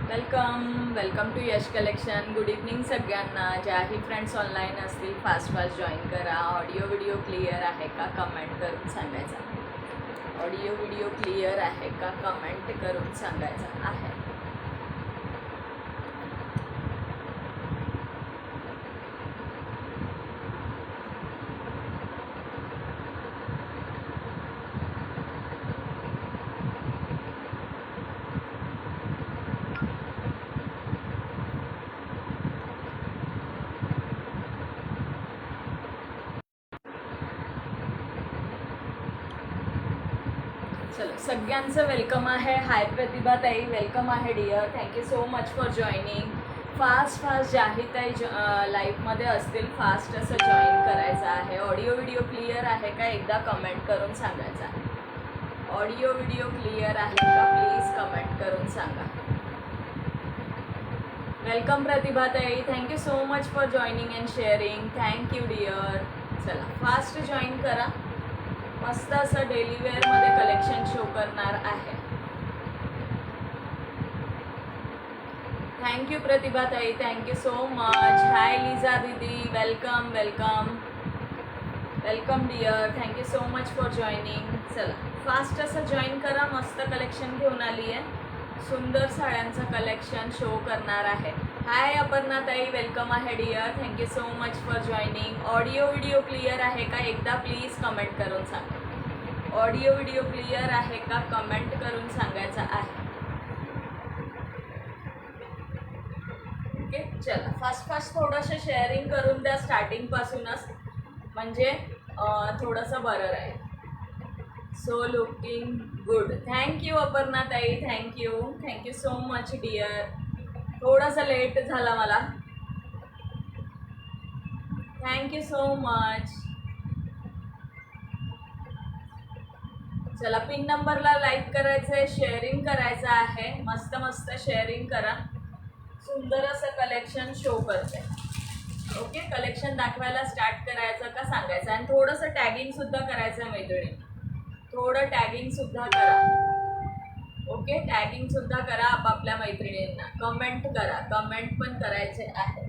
Welcome to Yash collection. Good evening सगळ्यांना. ज्याही friends online असतील फास्ट जॉईन करा. ऑडिओ व्हिडिओ क्लिअर आहे का कमेंट करून सांगायचा. ऑडिओ व्हिडिओ क्लिअर आहे का कमेंट करून सांगायचा आहे. चलो सगळ्यांचं वेलकम आहे. हाय प्रतिभा ताई, वेलकम आहे dear. Thank you so much for joining. Fast ज्याही ताई लाईव्हमध्ये असतील फास्ट असं जॉईन करायचं आहे. ऑडिओ व्हिडिओ क्लिअर आहे का एकदा कमेंट करून सांगायचं आहे. ऑडिओ व्हिडिओ क्लिअर आहे का प्लीज कमेंट करून सांगा. वेलकम प्रतिभा ताई, thank you so much for joining and sharing. Thank you dear. चला फास्ट जॉईन करा. मस्त असं डेली वेअरमध्ये कलेक्शन शो करणार आहे. थँक्यू प्रतिभा ताई, thank you so much. Hi Liza दीदी, welcome welcome dear. Thank you so much for joining. चला फास्ट असं जॉईन करा. मस्त कलेक्शन घेऊन आली आहे. सुंदर साड्यांचं कलेक्शन शो करणार आहे. हाय अपर्णा ताई, वेलकम आहे dear. Thank you so much for joining. Audio video clear आहे का एकदा प्लीज कमेंट करून सांगा. ऑडिओ व्हिडिओ क्लिअर आहे का कमेंट करून सांगायचं आहे. ओके चला फास्ट थोडंसं शेअरिंग करून द्या स्टार्टिंगपासूनच, म्हणजे थोडंसं बरं राहील. So looking good. Thank you Aparna ताई, थँक्यू सो मच डिअर. थोडासा लेट झाला मला. Thank you so much. चला पिन नंबरला लाईक करायचं आहे, शेअरिंग करायचं आहे. मस्त शेअरिंग करा. सुंदर असं कलेक्शन शो करते. ओके कलेक्शन दाखवायला स्टार्ट करायचं का सांगायचं. आणि थोडंसं टॅगिंगसुद्धा करायचं आहे मैत्रिणी. थोडं टॅगिंगसुद्धा करा. ओके टॅगिंगसुद्धा करा आपापल्या मैत्रिणींना. कमेंट करा, कमेंट पण करायचे आहे.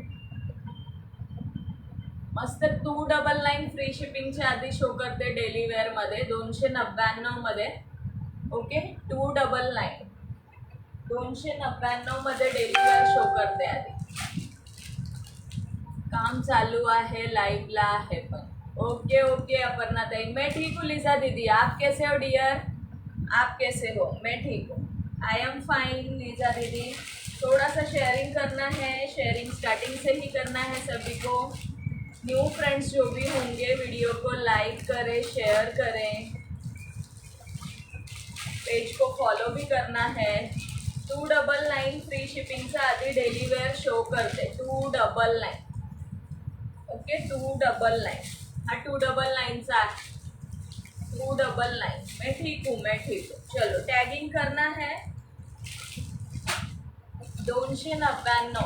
मस्त 299 फ्री शिपिंगच्या आधी शो करते डेली वेअरमध्ये 299 मध्ये. ओके 299 मध्ये डेली वेअर शो करते आधी. काम चालू आहे, लाईव्हला आहे पण. ओके अपर्णा ताई, मैं ठीक हूँ. लिजा दीदी आप कैसे हो डियर, आप कैसे हो. मैं ठीक हूँ, आई एम फाइन. लिजा दीदी थोड़ा सा शेयरिंग करना है. शेयरिंग स्टार्टिंग से ही करना है सभी को. न्यू फ्रेंड्स जो भी होंगे वीडियो को लाइक करें, शेयर करें, पेज को फॉलो भी करना है. 299 फ्री शिपिंगचा आधी डेली वेअर शो करते. 299. ओके 299 हा 299चा आहे. 299. मैं ठीक हूँ. चलो टॅगिंग करना है. 299.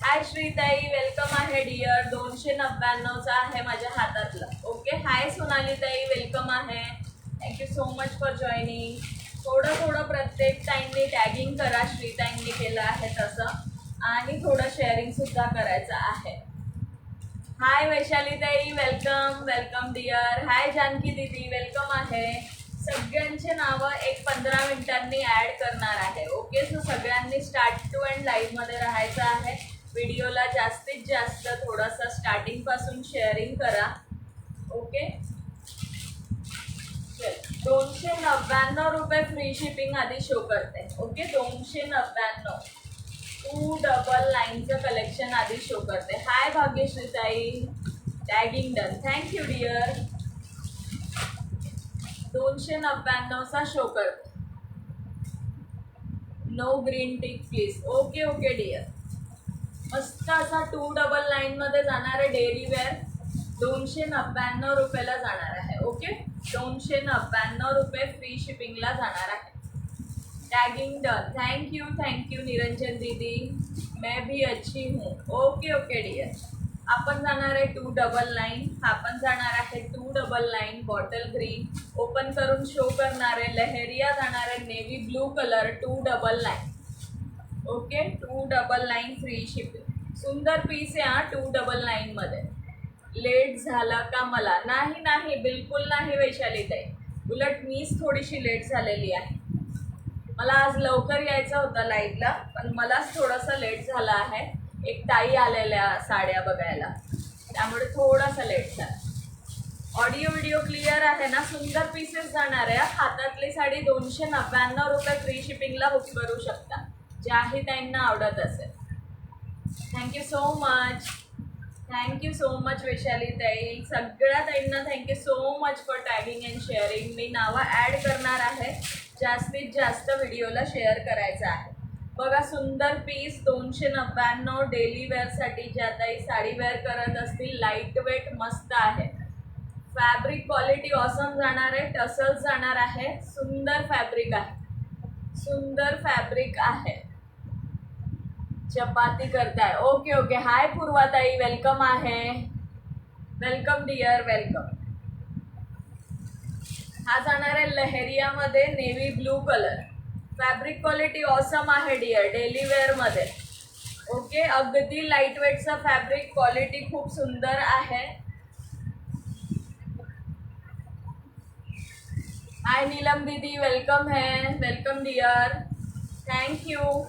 हाय श्रीताई, वेलकम आहे डिअर. 299चा आहे माझ्या हातातला. ओके हाय सोनाली ताई, वेलकम आहे. Thank you so much for joining. थोडं प्रत्येक टाईमने टॅगिंग करा. श्रीताईंनी केलं आहे तसं. आणि थोडं शेअरिंगसुद्धा करायचं आहे. हाय वैशाली ताई, वेलकम डिअर. हाय जानकी दीदी, वेलकम आहे. सगळ्यांचे नावं एक 15 मिनिटांनी ॲड करणार आहे. ओके सो सगळ्यांनी स्टार्ट टू एंड लाईव्हमध्ये राहायचं आहे. व्हिडिओला जास्तीत जास्त थोडंसं स्टार्टिंगपासून शेअरिंग करा. ओके 299 रुपये फ्री शिपिंग आधी शो करते. ओके 299 299चं कलेक्शन आधी शो करते. हाय भाग्यश्री ताई, टॅगिंग डन. Thank you dear. 299चा शो करते. No green tick please. Okay dear. मस्त असा 299 मध्ये जाणार आहे डेली वेअर. 299 रुपयाला जाणार आहे. ओके 299 रुपये फ्री शिपिंगला जाणार आहे. Tagging done. थँक्यू निरंजन दीदी, मैं भी अच्छी हूँ. Okay dear. आपण जाणार आहे 299. हा पण जाणार आहे 299. बॉटल ग्रीन ओपन करून शो करणार आहे. लहेरिया जाणार आहे navy blue colour 299. Okay 299 free shipping. सुंदर पीस आहे हा 299 मध्ये. लेट झालं का मला? नाही नाही बिलकुल नाही वैशाली ताई, उलट मीच थोडीशी लेट झालेली आहे. मला आज लवकर यायचं होतं लाईव्हला, पण मलाच थोडंसं लेट झालं आहे. एक ताई आलेल्या साड्या बघायला, त्यामुळे थोडासा लेट झाला. ऑडिओ व्हिडिओ क्लिअर आहे ना? सुंदर पीसेस जाणार आहे. हातातली साडी 299 रुपये फ्री शिपिंगला बुक करू शकता, ज्याही ताईंना आवडत असेल. Thank you so much, thank you so much Vaishali ताई. सगळ्या ताईंना thank you so much for tagging and sharing. मी नावं ॲड करणार आहे, जास्तीत जास्त व्हिडिओला शेअर करायचं आहे. बघा सुंदर पीस 299 डेली वेअरसाठी. ज्या ताई साडी वेअर करत असतील, लाईट वेट मस्त आहे. फॅब्रिक क्वालिटी ऑसम जाणार आहे. टसल्स जाणार आहे. सुंदर फॅब्रिक आहे, सुंदर फॅब्रिक आहे. चपाती करताय? Okay okay. हाय पूर्वाताई, वेलकम आहे. Welcome dear, welcome. हा जाणार आहे लहेरियामध्ये, navy blue colour. Fabric quality awesome आहे डिअर, डेली वेअरमध्ये. ओके, अगदी लाईट वेटचं फॅब्रिक, क्वालिटी खूप सुंदर आहे. हाय नीलम दीदी, वेलकम है, वेलकम डिअर, थँक्यू.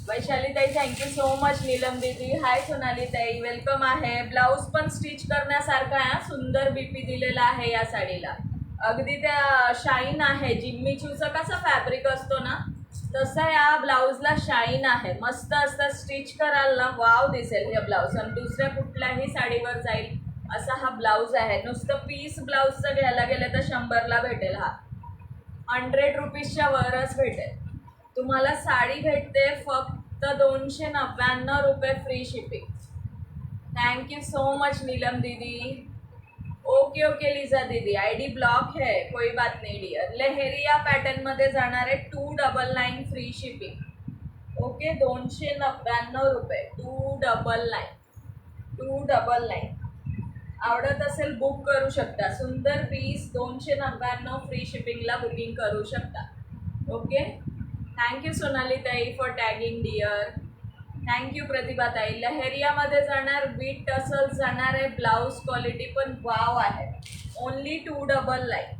वैशाली ताई थँक्यू सो मच. नीलम दीदी, हाय सोनाली ताई, वेलकम आहे. ब्लाऊज पण स्टिच करण्यासारखा आहे, सुंदर बीपी दिलेला आहे या साडीला. अगदी त्या शाईन आहे. जिम्मी चूचा कसा फॅब्रिक असतो ना, तसा या ब्लाऊजला शाईन आहे. मस्त असतं, स्टिच कराल ना वाव दिसेल हे ब्लाऊज, आणि दुसऱ्या कुठल्याही साडीवर जाईल असा हा ब्लाऊज आहे. नुसतं पीस ब्लाऊजचं घ्यायला गेलं तर 100ला भेटेल. हा 100 रुपीजच्या वरच भेटेल तुम्हाला. साडी भेटते फक्त 299 रुपये free shipping. Thank you so much Neelam दीदी. ओके ओके लिझा दीदी, आईडी ब्लॉक है, कोई बात नहीं डियर. लहेरिया पॅटर्नमध्ये जाणार आहे 299 फ्री शिपिंग. ओके 299 रुपये, 299. आवडत असेल बुक करू शकता. सुंदर पीस 299 फ्री शिपिंगला बुकिंग करू शकता. ओके, थँक्यू सोनाली ताई for tagging dear. Thank you Pratibha ताई. लहेरियामध्ये जाणार, विथ टसल्स जाणार आहे. ब्लाऊज क्वालिटी पण वाव आहे. ओनली 299.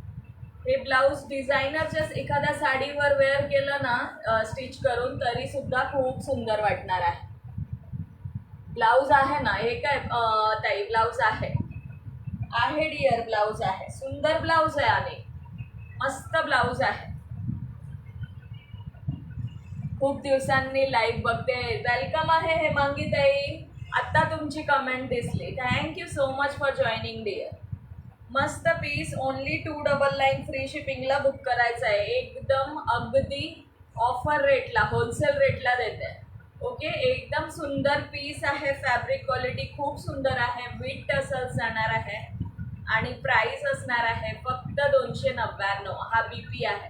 हे ब्लाऊज डिझायनरच्या एखाद्या साडीवर वेअर केलं ना स्टिच करून, तरी सुद्धा खूप सुंदर वाटणार आहे. ब्लाऊज आहे ना हे काय ताई, ब्लाऊज आहे डिअर, ब्लाऊज आहे. सुंदर ब्लाऊज आहे आणि मस्त ब्लाऊज आहे. खूप दिवसांनी लाईव्ह बघते. वेलकम आहे हेमांगी ताई, आत्ता तुमची कमेंट दिसली. Thank you so much for joining dear. मस्त पीस, ओनली 299 फ्री शिपिंगला बुक करायचं आहे. एकदम अगदी ऑफर रेटला, होलसेल रेटला देते. ओके, एकदम सुंदर पीस आहे. फॅब्रिक क्वालिटी खूप सुंदर आहे. विथ टसल्स जाणार आहे आणि प्राइस असणार आहे फक्त 299. हा बीपी आहे.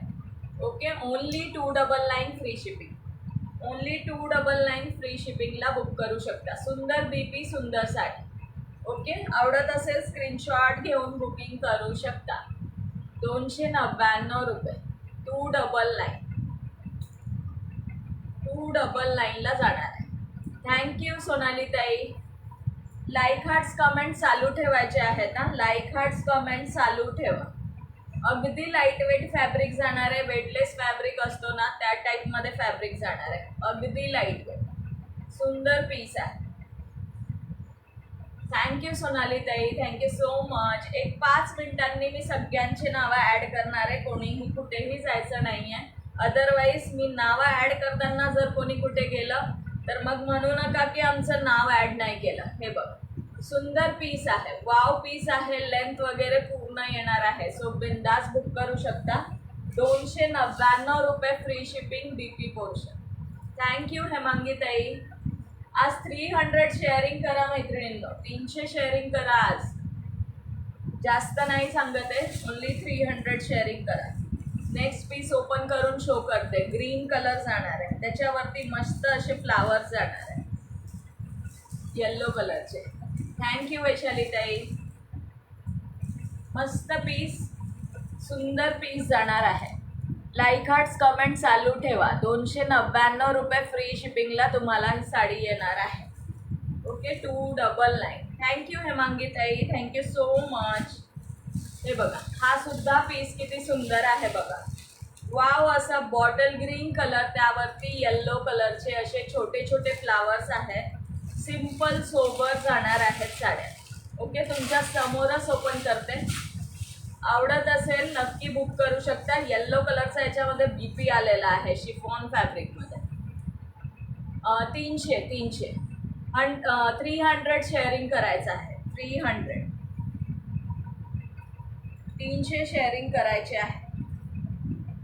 Okay, only 299 free shipping. Only 299 free शिपिंगला बुक करू शकता. सुंदर बीपी, सुंदर साडी. ओके, आवडत असेल स्क्रीनशॉट घेऊन बुकिंग करू शकता. 299 रुपये, 299ला जाणार आहे. थँक्यू सोनाली ताई. लाईक हार्ट्स कमेंट चालू ठेवायचे आहेत ना, लाईक हार्ट्स कमेंट चालू ठेवा. अगदी लाईट वेट फॅब्रिक जाणार आहे. वेटलेस फॅब्रिक असतो ना त्या टाईपमध्ये फॅब्रिक जाणार आहे. अगदी लाईट वेट, सुंदर पीस आहे. थँक्यू सोनाली ताई, थँक्यू सो मच. एक 5 मिनिटांनी मी सगळ्यांची नावं ॲड करणार आहे. कोणीही कुठेही जायचं नाही आहे. अदरवाईज मी नावं ॲड करताना जर कोणी कुठे गेलं तर मग म्हणू नका की आमचं नाव ॲड नाही केलं. हे बघ, सुंदर पीस आहे, वाव पीस आहे. लेंथ वगैरे पूर्ण येणार आहे. सो बिंदास बुक करू शकता. 299 रुपये free shipping, BP portion. Thank you Hemangi ताई. आज 300 शेअरिंग करा मैत्रिणींनो, 300 शेअरिंग करा आज. जास्त नाही सांगत आहे, ओनली 300 शेअरिंग करा. नेक्स्ट पीस ओपन करून शो करते. ग्रीन कलर जाणार आहे, त्याच्यावरती मस्त असे फ्लावर्स जाणार आहे येल्लो कलरचे. थँक्यू वैशाली ताई. मस्त पीस, सुंदर पीस जाणार आहे. लाईक हार्ट्स कमेंट चालू ठेवा. 299 रुपये फ्री शिपिंगला तुम्हाला ही साडी येणार आहे. ओके 299. थँक्यू हेमांगी ताई, थँक्यू सो मच. हे बघा हा सुद्धा पीस किती सुंदर आहे बघा. वाव, असा बॉटल ग्रीन कलर, त्यावरती येल्लो कलरचे असे छोटे छोटे फ्लावर्स आहेत. सिंपल सोबर जाणार आहेत साड्या. ओके तुमच्या समोरच ओपन करते. आवडत असेल नक्की बुक करू शकता. येल्लो कलरचा याच्यामध्ये बीपी आलेला आहे शिफॉन फॅब्रिकमध्ये. 300 300 शेअरिंग करायचं आहे. 300 शेअरिंग करायचे आहे.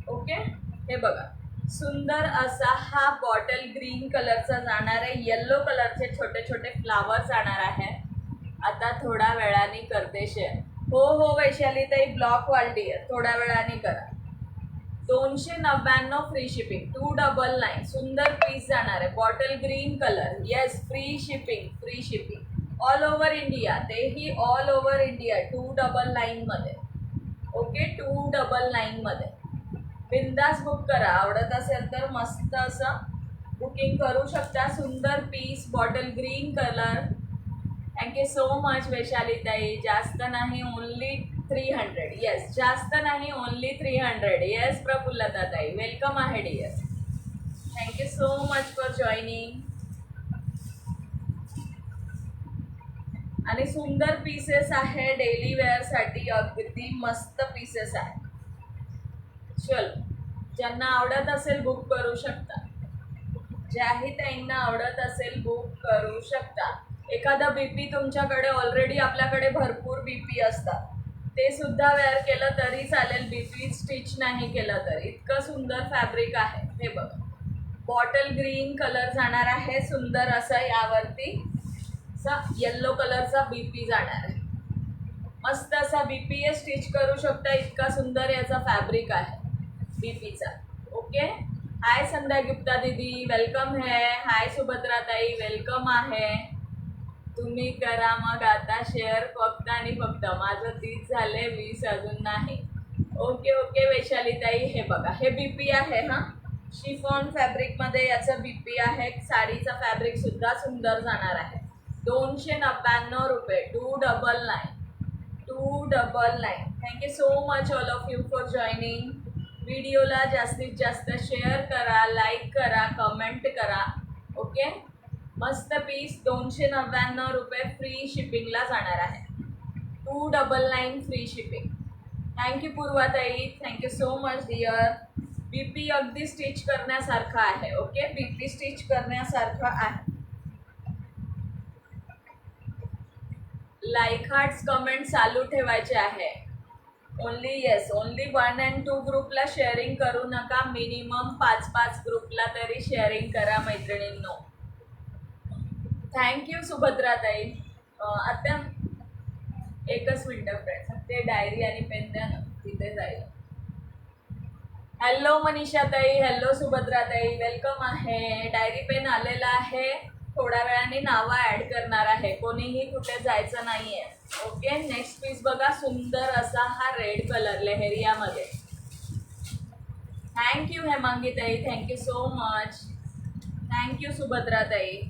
ओके हे बघा सुंदर असा हा बॉटल ग्रीन कलरचा जाणार आहे. येल्लो कलरचे छोटे छोटे फ्लावर जाणार आहे. आता थोडा वेळाने करते शेअर. हो वैशाली ताई, ब्लॉक वाढली आहे, थोड्या वेळाने करा. 299 फ्री शिपिंग. 299 सुंदर पीस जाणार आहे. Bottle green colour. Yes free shipping all over India. तेही ऑल ओव्हर इंडिया 299 मध्ये. ओके 299 मध्ये बिंदास बुक करा. आवडत असेल तर मस्त असं बुकिंग करू शकता. सुंदर piece bottle green colour. Thank you so much Vaishali ताई. जास्त नाही ओनली 300. येस जास्त नाही ओनली 300. येस प्रफुल्लता ताई वेलकम आहे dear. Thank you so much for joining. आणि सुंदर पीसेस आहे डेली वेअरसाठी. अगदी मस्त पीसेस आहे. चलो ज्यांना आवडत असेल बुक करू शकता. ज्याही ताईंना आवडत असेल बुक करू शकता. एखादा बीपी तुमच्याकडे ऑलरेडी, आपल्याकडे भरपूर बीपी असतात, ते सुद्धा वेअर केलं तरी चालेल. बीपी स्टिच नाही केलं तरी. इतकं सुंदर फॅब्रिक आहे. हे बघा बॉटल ग्रीन कलर जाणार आहे. सुंदर असा यावरती असा येल्लो कलरचा बीपी जाणार आहे. मस्त असा बीपी स्टिच करू शकता. इतका सुंदर याचा फॅब्रिक आहे बीपीचा. ओके हाय संध्या गुप्ता दीदी वेलकम है. हाय सुभद्रा ताई वेलकम आहे. तुम्ही करा मग आता शेअर फक्त आणि फक्त. माझं 30 झाले 20 अजून नाही. ओके वैशाली ताई. हे बघा हे बीपी आहे. हां शिफॉन फॅब्रिकमध्ये याचं बीपी आहे. साडीचा फॅब्रिक सुद्धा सुंदर जाणार आहे. 299 रुपये. 299. Thank you so much all of you for joining. व्हिडिओला जास्तीत जास्त शेअर करा, लाईक करा, कमेंट करा. ओके मस्त पीस 299 रुपये फ्री शिपिंगला जाणार आहे. 299 फ्री शिपिंग. थँक्यू पूर्वाताई, thank you so much dear. BP अगदी स्टिच करण्यासारखं आहे. ओके बीपी स्टिच करण्यासारखं आहे. लाईक हार्ट्स कमेंट चालू ठेवायचे आहे. ओनली 1 and 2 ग्रुपला शेअरिंग करू नका. मिनिमम 5 ग्रुपला तरी शेअरिंग करा मैत्रिणींनो. थँक्यू सुभद्राताई. आता एकच मिनटं फ्रेंड्स, ते डायरी आणि पेन द्या ना, तिथे जाईल. हॅलो मनीषाताई, हॅलो सुभद्राताई वेलकम आहे. डायरी पेन आलेला आहे. थोड्या वेळाने नावं ॲड करणार आहे. कोणीही कुठे जायचं नाही आहे. ओके नेक्स्ट पीस बघा. सुंदर असा हा रेड कलर लेहेरियामध्ये. थँक्यू हेमांगीताई, थँक्यू सो मच. थँक्यू सुभद्राताई.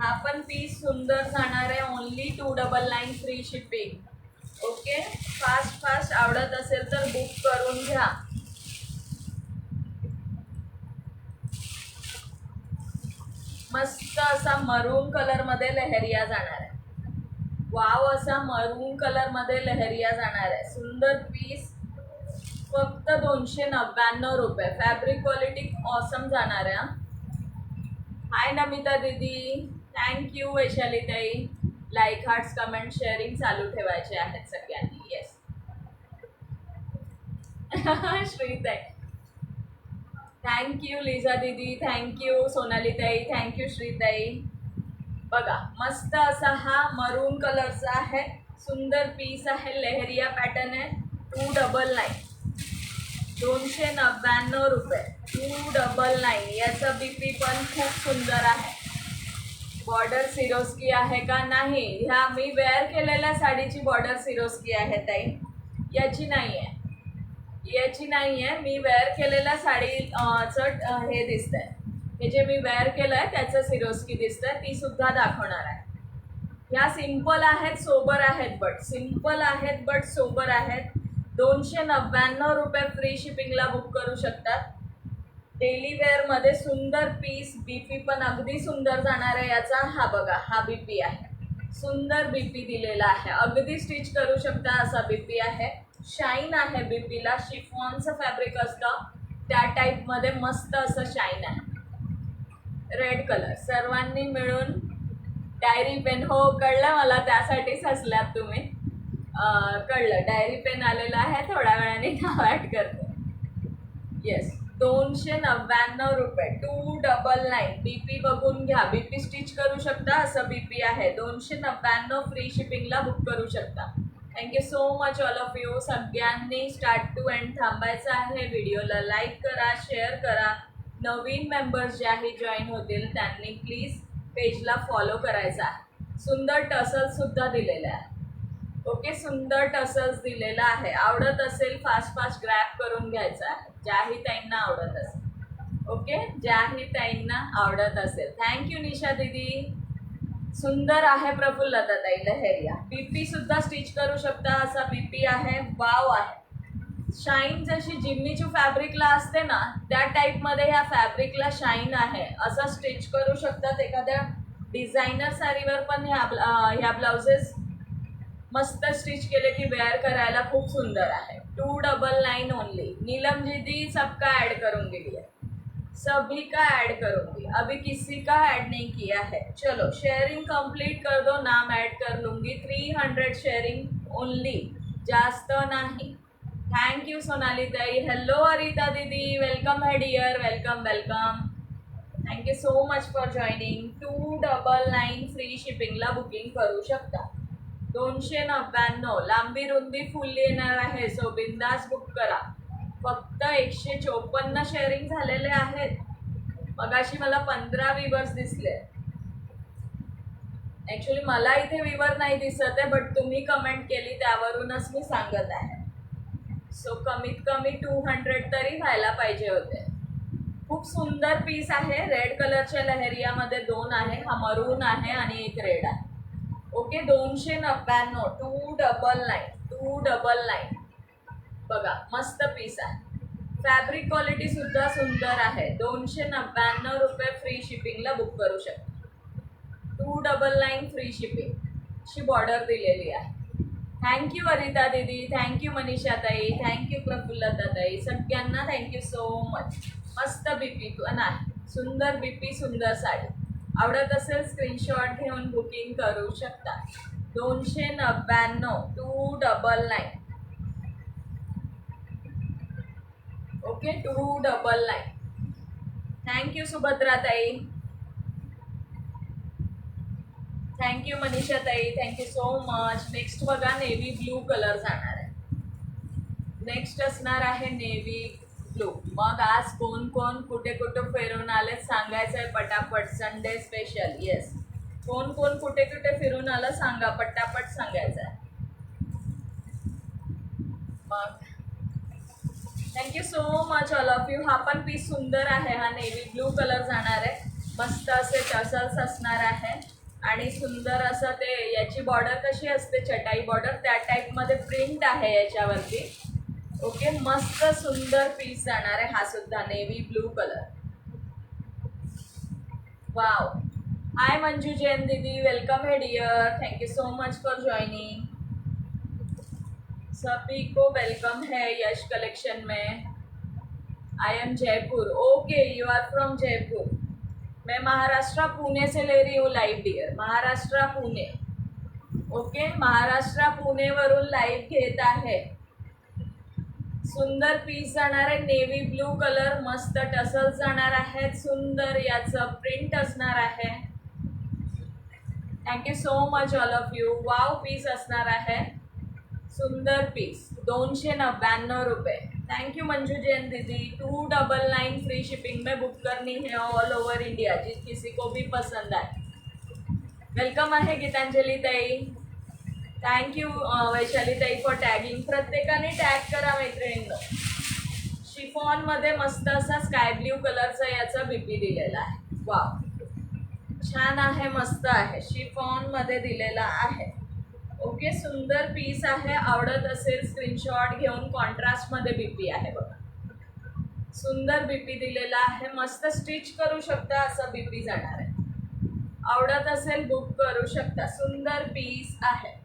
हा पण पीस सुंदर जाणार आहे. Only 299 free shipping. Okay fast आवडत असेल तर बुक करून घ्या. मस्त असा मरून कलरमध्ये लेहरिया जाणार आहे. वाव असा मरून कलरमध्ये लेहरिया जाणार आहे. सुंदर पीस फक्त 299 रुपये. फॅब्रिक क्वालिटी ऑसम जाणार आहे. हाय नमिता दीदी, थँक्यू वैशाली ताई. लाईक हार्ट्स कमेंट शेअरिंग चालू ठेवायचे आहेत सगळ्यांनी. येस श्रीताई थँक्यू. लिझा दीदी थँक्यू. सोनाली ताई थँक्यू. श्रीताई बघा मस्त असा हा मरून कलरचा आहे. सुंदर पीस आहे. लेहरिया पॅटर्न आहे. 299 299 रुपये. 299 याचा बीपी पण खूप सुंदर आहे. बॉर्डर सिरोस्की आहे का? नाही, ह्या मी वेअर केलेल्या साडीची बॉर्डर सिरोस्की आहे ताई, याची नाही आहे. याची नाही आहे, मी वेअर केलेल्या साडीचं हे दिसतंय, हे जे मी वेअर केलं आहे त्याचं सिरोस्की दिसतंय, ती सुद्धा दाखवणार आहे. ह्या सिंपल आहेत, सोबर आहेत, बट सिंपल आहेत बट सोबर आहेत. 299 रुपये फ्री शिपिंगला बुक करू शकतात. डेली वेअरमध्ये सुंदर पीस, बीपी पण अगदी सुंदर जाणार आहे याचा. हा बघा, हा बीपी आहे, सुंदर बीपी दिलेला आहे, अगदी स्टिच करू शकता असा बीपी आहे. शाईन आहे बीपीला, शिफॉनचं फॅब्रिक असतं त्या टाईपमध्ये मस्त असं शाईन आहे. रेड कलर सर्वांनी मिळून डायरी पेन, हो कळलं मला, त्यासाठीच हसलात तुम्ही. कळलं, डायरी पेन आलेला आहे, थोड्या वेळाने नाव ॲड करते. येस, 299 रुपये, 299. बीपी बघून घ्या, बीपी स्टिच करू शकता असं बीपी आहे. 299 फ्री शिपिंगला बुक करू शकता. Thank you so much all of you. सगळ्यांनी स्टार्ट टू एंड थांबायचं आहे. व्हिडिओला लाईक करा, शेअर करा. नवीन मेंबर्स जे आहे जॉईन होतील त्यांनी प्लीज पेजला फॉलो करायचा आहे. सुंदर टसल्स सुद्धा दिलेले आहे. ओके, सुंदर टसल्स दिलेला आहे. आवडत असेल फास्ट फास्ट ग्रॅब करून घ्यायचा आहे, ज्याही ताईंना आवडत असेल. ओके, ज्याही ताईंना आवडत असेल. थँक्यू निशा दीदी. सुंदर आहे प्रफुल्लता ताई लहेरिया. बीपी सुद्धा स्टिच करू शकता असा बीपी आहे. वाव आहे. शाईन जशी जिम्मीची फॅब्रिकला असते ना, त्या टाईपमध्ये ह्या फॅब्रिकला शाईन आहे. असं स्टिच करू शकतात एखाद्या डिझायनर साडीवर पण ह्या ब्लाउजेस मस्त स्टिच केले की वेअर करायला खूप सुंदर आहे. 299 ओनली. नीलम दीदी सबका ऐड करूंगी है, सभी का ऐड करूंगी, अभी किसी का ऐड नहीं किया है. चलो शेयरिंग कंप्लीट कर दो, नाम ऐड कर लूँगी. 300 शेयरिंग ओनली, जास्त नाही. थैंक यू सोनाली ताई. हेलो अरिता दीदी, वेलकम है dear, welcome welcome. Thank you so much for joining. 299 free शिपिंगला बुकिंग करू शकता. 299. लांबी रुंदी फुल येणार आहे, सो बिंदास बुक करा. फक्त 154 शेअरिंग झालेले आहेत. मगाशी मला 15 व्ह्यूवर्स दिसले. ॲक्च्युली मला इथे व्ह्यूवर नाही दिसत आहे, बट तुम्ही कमेंट केली त्यावरूनच मी सांगत आहे. सो कमीत कमी 200 तरी व्हायला पाहिजे होते. खूप सुंदर पीस आहे. रेड कलरच्या लहेरियामध्ये 2 आहे, हा मरून आहे आणि एक रेड आहे. ओके, 299, 299, 299. बघा, मस्त पीस आहे. फॅब्रिक क्वालिटी सुद्धा सुंदर आहे. 299 रुपये फ्री शिपिंगला बुक करू शकता. 299 फ्री शिपिंग. ची बॉर्डर दिलेली आहे. थँक्यू अरिता दीदी, थँक्यू मनीषा ताई, थँक्यू प्रफुल्लता ताई. सगळ्यांना थँक्यू सो मच. मस्त बीपी पण आहे, सुंदर बीपी, सुंदर साडी. आवडत असेल स्क्रीनशॉट घेऊन बुकिंग करू शकता. 299, 299. ओके, 299. थँक्यू सुभद्रा ताई, थँक्यू मनीषा ताई, थँक्यू सो मच. नेक्स्ट बघा, नेव्ही ब्लू कलर जाणार आहे. नेक्स्ट असणार आहे नेव्ही ब्लू. मग आज कोण कोण कुठे कुठे फिरून आले सांगायचं आहे पटापट. Sunday special. येस, कोण कोण कुठे कुठे फिरून आलं सांगा, पटापट सांगायचं आहे. मग thank you so much all of you. हा पण पीस सुंदर आहे. हा नेव्ही ब्लू कलर जाणार आहे. मस्त असे टसल्स असणार आहे आणि सुंदर असं ते, याची बॉर्डर कशी असते चटाई बॉर्डर, त्या टाईपमध्ये प्रिंट आहे याच्यावरती. ओके, मस्त सुंदर पीस जाणार आहे. हा सुद्धा navy blue colour. Wow. Hi Manju Jain दीदी, वेलकम है dear, thank you so much for joining. सभी को वेलकम है यश कलेक्शन में. I am Jaipur. Okay, you are from Jaipur. मैं महाराष्ट्र पुणे से ले रही हूँ live dear. Maharashtra Pune. Okay, Maharashtra पुणेवरून लाईव्ह घेत आहे. सुंदर पीस जाणार आहे. नेव्ही ब्लू कलर, मस्त टसल्स जाणार आहेत. सुंदर याचं प्रिंट असणार आहे. Thank you so much all of you. Wow piece असणार आहे. सुंदर पीस. 299 रुपये. थैंक यू मंजू जैन दीदी. 299 फ्री शिपिंग में बुक करनी है ऑल ओवर इंडिया, जिस किसी को भी पसंद आए. वेलकम आहे गीतांजली ताई. थँक्यू वैशाली ताई फॉर टॅगिंग. प्रत्येकाने टॅग करा मैत्रिणींनो. शिफॉन मध्ये मस्त असा स्काय ब्ल्यू कलरचा याचा बीपी दिलेला आहे. वाव, छान आहे, मस्त आहे, शिफॉन मध्ये दिलेला आहे. ओके, सुंदर पीस आहे. आवडत असेल स्क्रीनशॉट घेऊन. कॉन्ट्रास्ट मध्ये बीपी आहे बघा, सुंदर बीपी दिलेला आहे. मस्त स्टिच करू शकता असं बीपी जाणार आहे. आवडत असेल बुक करू शकता. सुंदर पीस आहे.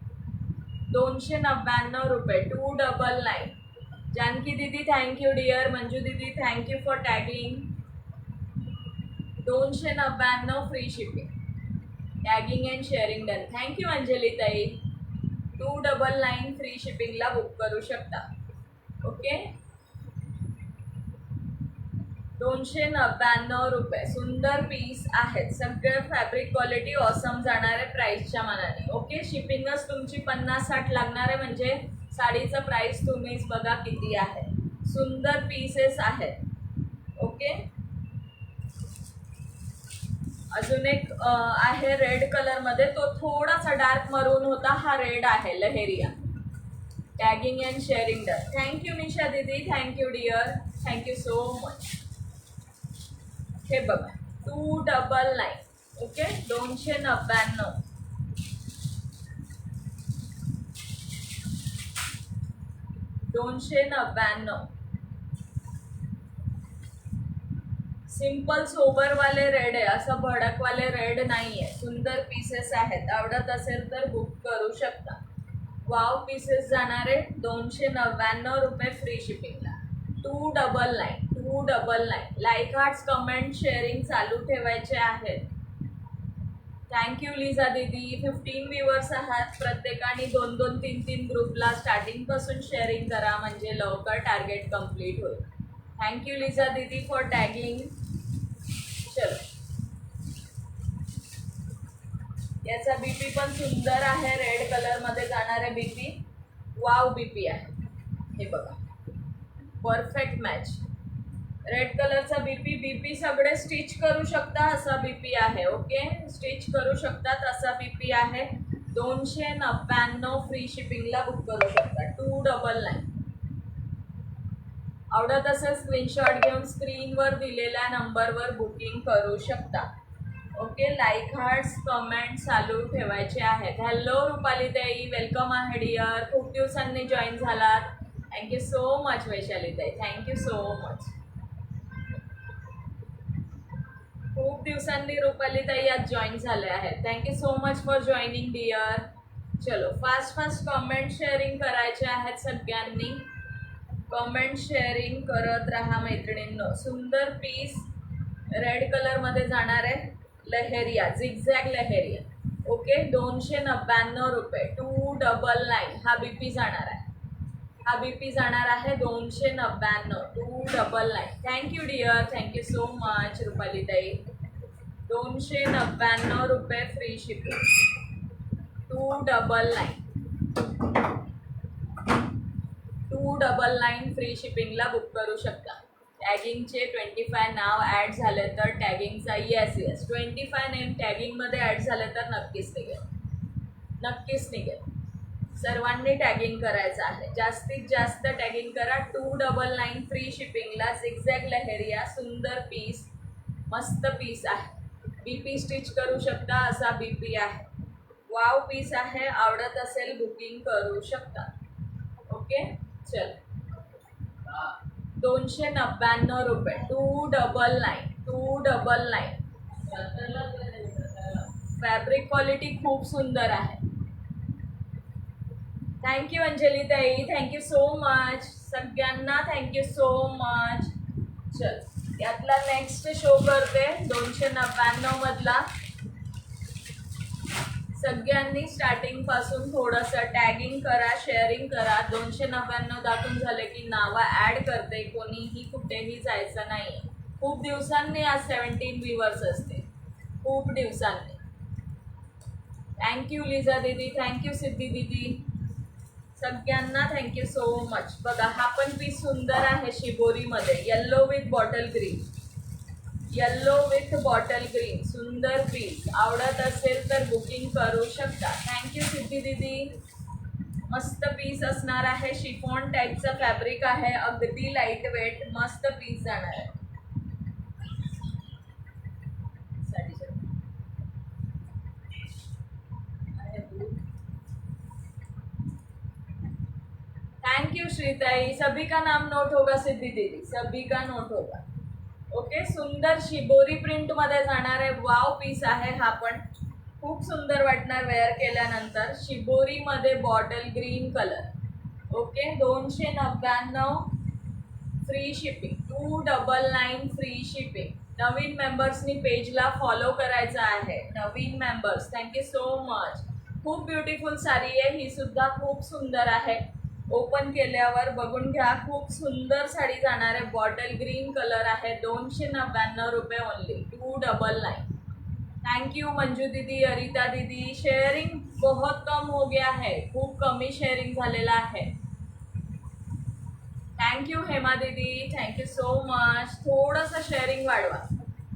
299 रुपये, 299. जानकी दीदी थँक्यू डिअर. मंजू दीदी thank you for tagging. 299 free shipping. Tagging and sharing done. Thank you Anjali ताई. 299 फ्री शिपिंगला बुक करू शकता. ओके, 299 रुपये. सुंदर पीस आहेत. सगळे फॅब्रिक क्वालिटी ऑसम जाणार आहे प्राईसच्या मानाने. ओके, शिपिंगच तुमची 50-60 लागणार आहे, म्हणजे साडीचं प्राईस तुम्हीच बघा किती आहे. सुंदर पीसेस आहेत. ओके, अजून एक आहे रेड कलर मध्ये, तो थोडासा डार्क मरून होता, हा रेड आहे leheriya. Tagging and sharing done. Thank you Nisha दीदी, thank you dear, thank you so much. हे बघा 299. ओके, 299. सिंपल सोबर वाले रेड आहे, असं भडक वाले रेड नाहीये. सुंदर पीसेस आहेत. आवडत असेल तर बुक करू शकता. वाव पीसेस जाणारे 299 रुपये फ्री शिपिंगला. 299. लाईक हार्ट्स, कमेंट, शेअरिंग चालू ठेवायचे आहेत. थँक्यू लिझा दीदी. 15 व्ह्युअर्स आहात. प्रत्येकाने 2-2, 3-3 ग्रुपला स्टार्टिंगपासून शेअरिंग करा, म्हणजे लवकर टार्गेट कम्प्लीट होईल. थँक्यू लिझा दीदी फॉर टॅगिंग. चलो, याचा बीपी पण सुंदर आहे. रेड कलर मध्ये जाणारे बीपी. वाव बीपी आहे. हे बघा, परफेक्ट मॅच. रेड कलरचा बीपी सगळे स्टिच करू शकता असा बीपी आहे. ओके, स्टिच करू शकतात असा बीपी आहे. 299 फ्री शिपिंगला बुक करू शकता. 299. आवडत असेल स्क्रीनशॉट घेऊन स्क्रीनवर दिलेल्या नंबरवर बुकिंग करू शकता. ओके, लाईक हार्ट्स, कमेंट चालू ठेवायचे आहेत. हॅलो रुपाली ताई, वेलकम आहे डिअर. खूप दिवसांनी जॉईन झालात. थँक्यू सो मच वैशाली ताई, थँक्यू सो मच. खूप दिवसांनी रुपाली ताई आज जॉईन झाले आहेत. Thank you so much for joining dear. चलो, फास्ट कमेंट शेअरिंग करायचे आहेत सगळ्यांनी. कमेंट शेअरिंग करत राहा मैत्रिणींनो. सुंदर पीस रेड कलर मध्ये जाणार आहे. लहेरिया, झिगझॅग लहेरिया. ओके, 299 रुपये. 299. हा बीपी जाणार आहे. हा बीपी जाणार आहे 299. 299. Thank you dear, thank you so much Rupali ताई. 299 रुपये फ्री शिपिंग. 299. 299 फ्री शिपिंगला बुक करू शकता. टॅगिंगचे 25 नाव ॲड झाले तर टॅगिंगचा येस 25 नेम टॅगिंगमध्ये ॲड झाले तर नक्कीच निघेल. सर्वांनी टॅगिंग करायचं आहे. जास्तीत जास्त टॅगिंग करा. 299 फ्री शिपिंगला. झिगझॅग लहेरिया. सुंदर पीस, मस्त पीस आहे. बीपी स्टिच करू शकता असा बीपी आहे. वाव पीस आहे. आवडत असेल बुकिंग करू शकता. ओके, चल. 299 रुपये. 299. फॅब्रिक क्वालिटी खूप सुंदर आहे. थँक्यू अंजली ताई, थँक्यू सो मच. सगळ्यांना थँक्यू सो मच. चल, यातला नेक्स्ट शो करते 299 मधला. सगळ्यांनी स्टार्टिंग पासून थोडंसं टॅगिंग करा, शेअरिंग करा. 299 दाखवून झाले की नावं ॲड करते. कोणीही कुठेही जायचं नाही. खूप दिवसांनी आज 17 व्ह्युअर्स असते. खूप दिवसांनी. थँक्यू लिझा दीदी, थँक्यू सिद्धी दीदी. सगळ्यांना थँक्यू सो मच. बघा, हा पण पीस सुंदर आहे. शिबोरीमध्ये येल्लो विथ बॉटल ग्रीन. सुंदर पीस. आवडत असेल तर बुकिंग करू शकता. थँक्यू सिद्धी दीदी. मस्त पीस असणार आहे, शिफॉन टाईपचं फॅब्रिक आहे, अगदी लाईट वेट मस्त पीस जाणार आहे. थैंक यू श्रीताई, सभी का नाम नोट होगा सिद्धी दीदी, सभी का नोट होगा. ओके, सुंदर शिबोरी प्रिंट मध्ये जाणार आहे. वाव पीस आहे हा, पण खूप सुंदर वाटणार वेअर केल्यानंतर. शिबोरी मध्ये bottle green colour. Okay, 299 free shipping, 299 free shipping. नवीन मेंबर्सनी पेजला फॉलो करायचं आहे. नवीन मेंबर्स, थँक्यू सो मच. खूप ब्युटिफुल साडी आहे ही सुद्धा, खूप सुंदर आहे. ओपन केल्यावर बघून घ्या, खूप सुंदर साडी जाणार आहे. बॉटल ग्रीन कलर आहे, 299 रुपये ओनली, 299. थैंक यू मंजू दीदी, अरिता दीदी. शेयरिंग बहुत कम हो गया है, खूप कमी शेयरिंग झालेला आहे. थैंक यू हेमा दीदी, थँक्यू सो मच. थोडंसं शेअरिंग वाढवा.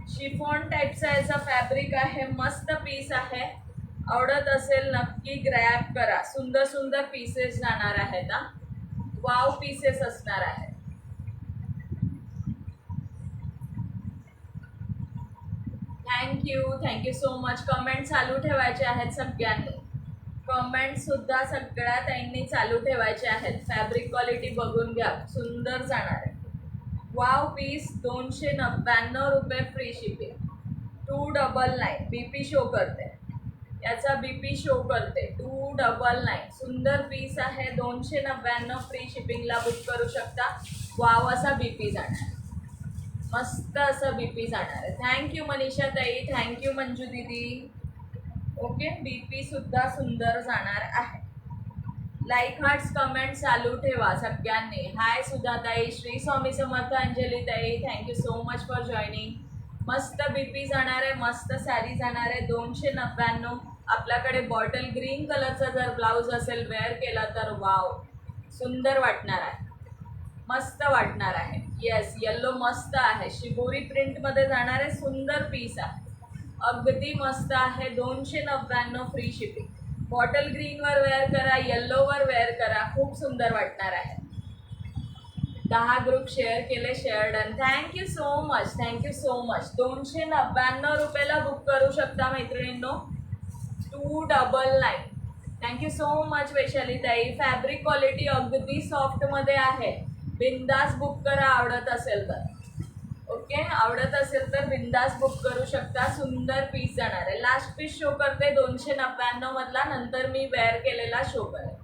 शिफॉन टाईपचा याचा फॅब्रिक आहे, मस्त पीस आहे. आवडत असेल नक्की ग्रॅब करा. सुंदर सुंदर पीसेस जाणार आहेत. वाव पीसेस असणार आहेत. Thank you so much. कमेंट चालू ठेवायचे आहेत सगळ्यांनी. कमेंट सुद्धा सगळ्या ताईंनी चालू ठेवायचे आहेत. फॅब्रिक क्वालिटी बघून घ्या, सुंदर जाणार आहे. वाव पीस, 299 रुपये फ्री शिपिंग, 299. बीपी शो करते, याचा बीपी शो करते, 299. सुंदर पीस आहे, 299 फ्री शिपिंगला बुक करू शकता. वाव असा बीपी जाणार, मस्त असं बीपी जाणार आहे. थँक्यू मनीषा ताई, थँक्यू मंजू दीदी. ओके, बीपी सुद्धा सुंदर जाणार आहे. लाईक हार्ट्स कमेंट चालू ठेवा सगळ्यांनी. हाय सुधा ताई, श्री स्वामी समर्थ अंजली ताई, thank you so much for joining. मस्त बीपी जाणार आहे, मस्त साडी जाणार आहे, 299. आपल्याकडे बॉटल ग्रीन कलरचा जर ब्लाऊज असेल वेअर केला तर वाव सुंदर वाटणार आहे, मस्त वाटणार आहे. येस, येल्लो मस्त आहे, शिबोरी प्रिंटमध्ये जाणारे सुंदर पीस आहे, अगदी मस्त आहे. 299 फ्री शिपिंग. बॉटल ग्रीनवर वेअर करा, येल्लोवर वेअर करा, खूप सुंदर वाटणार आहे. 10 ग्रुप शेअर केले, share done. Thank you so much, thank you so much. 299 रुपयाला बुक करू शकता मैत्रिणींनो, 299. थँक्यू सो मच वैशाली ताई. फॅब्रिक क्वालिटी अगदी सॉफ्टमध्ये आहे, बिंदास बुक करा आवडत असेल तर. ओके, आवडत असेल तर बिंदास बुक करू शकता. सुंदर पीस जाणार आहे. लास्ट पीस शो करते 299 मधला, नंतर मी वेअर केलेला शो करेल,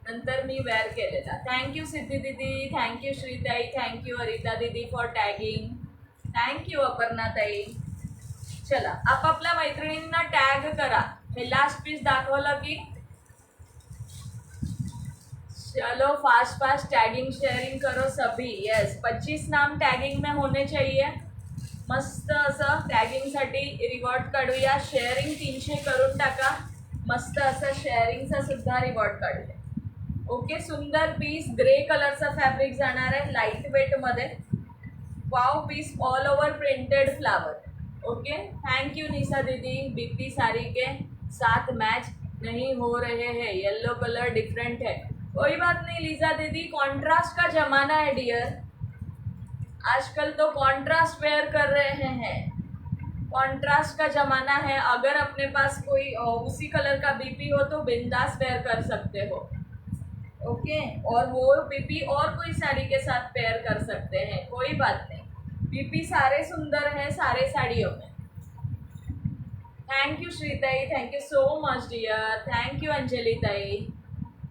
नंतर मी वेअर केलेला. थँक्यू सिद्धी दीदी, थँक्यू श्रीताई, थँक्यू अरिता दीदी फॉर टॅगिंग, थँक्यू अपर्णा ताई. चला, आपापल्या मैत्रिणींना टॅग करा. हे लास्ट पीस दाखवलं की चलो फास्ट फास्ट टैगिंग शेयरिंग करो सभी. यस, 25 नाम टैगिंग में होने चाहिए. मस्त असं टॅगिंगसाठी रिवॉर्ड काढूया. शेअरिंग 300 करून टाका. मस्त असं शेअरिंगचा सुद्धा रिवॉर्ड काढूया. ओके, सुंदर पीस, ग्रे कलरचा फॅब्रिक जाणार आहे, लाईट वेटमध्ये. Wow piece, all over printed flower. Okay, thank you Nisha दीदी. बीपी साड़ी के साथ मैच नहीं हो रहे हैं, येलो कलर डिफरेंट है. कोई बात नहीं लीजा दीदी, कॉन्ट्रास्ट का जमाना है डियर. आजकल तो कॉन्ट्रास्ट वेयर कर रहे हैं, कॉन्ट्रास्ट का जमाना है. अगर अपने पास कोई उसी कलर का बीपी हो तो बिंदास वेयर कर सकते हो. ओके, और वो बीपी और कोई साड़ी के साथ पेयर कर सकते हैं, कोई बात नहीं. बीपी सारे सुंदर हैं सारे साड़ियों में. थँक्यू श्रीताई, thank you so much dear. Thank you Anjali ताई.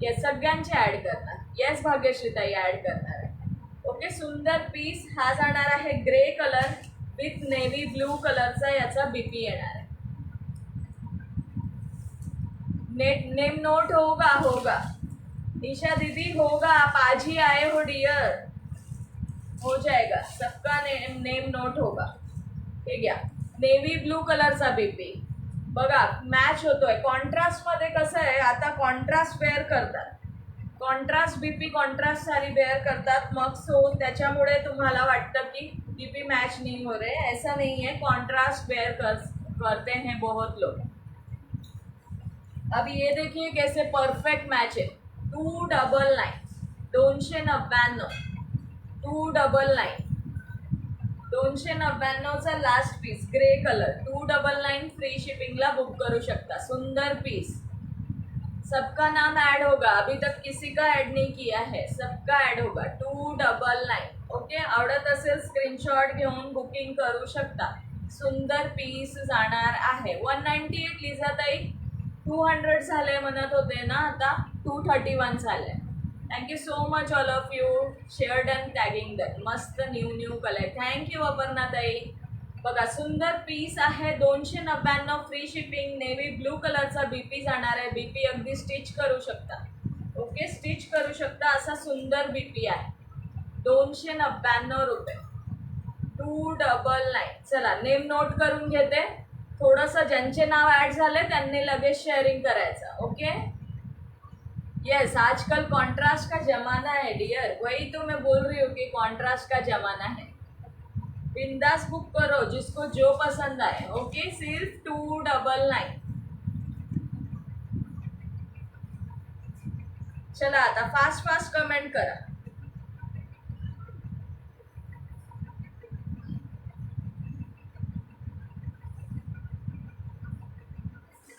येस, सगळ्यांचे ॲड करणार. येस भाग्यश्री ताई ॲड करणार आहे. ओके, सुंदर पीस हा जाणार आहे, grey colour with navy blue कलरचा याचा बीपी येणार आहे. नेम नोट होगा निशा दीदी, होगा. आप आज ही आए हो डियर, हो जाएगा सबका नेम नोट होगा. ठीक है, नेव्ही ब्लू कलरचा बीपी बघा मॅच होतोय. कॉन्ट्रास्टमध्ये कसं आहे, आता कॉन्ट्रास्ट वेअर करतात, contrast BP contrast sari wear करतात. मग सो त्याच्यामुळे तुम्हाला वाटतं की बीपी मैच नहीं हो रहे, ऐसा नहीं है. कॉन्ट्रास्ट वेयर करते हैं बहुत लोग. अब ये देखिए कैसे परफेक्ट मैच है. 299 299 299 299चा last piece grey colour 299 free शिपिंगला बुक करू शकता. सुंदर पीस. सबका नाम ऐड होगा, अभी तक किसी का ऐड नहीं किया है, सबका ऐड होगा. 299. ओके, आवडत असेल स्क्रीनशॉट घेऊन बुकिंग करू शकता. सुंदर पीस जाणार आहे. 198 लिझाताई 200 झाले म्हणत होते ना, आता 231 झाले. Thank you so much all of you shared and tagging that. मस्त न्यू कलर. थँक्यू अपर्णाताई. बघा सुंदर पीस आहे. 299 फ्री शिपिंग. नेव्ही ब्लू कलरचा बीपी जाणार आहे. बीपी अगदी स्टिच करू शकता. ओके, स्टिच करू शकता असा सुंदर बीपी आहे. 299 रुपये. 299. चला नेम नोट करून घेते. थोडंसं ज्यांचे नाव ऍड झाले त्यांनी लगेच शेअरिंग करायचं. ओके, यस, आजकल कॉन्ट्रास्ट का जमाना है डियर. वही तो मैं बोल रही हूँ कि कॉन्ट्रास्ट का जमाना है. बिंदास बुक करो जिसको जो पसंद आए. ओके, सिर्फ 299. चला आता फास्ट कमेंट करा.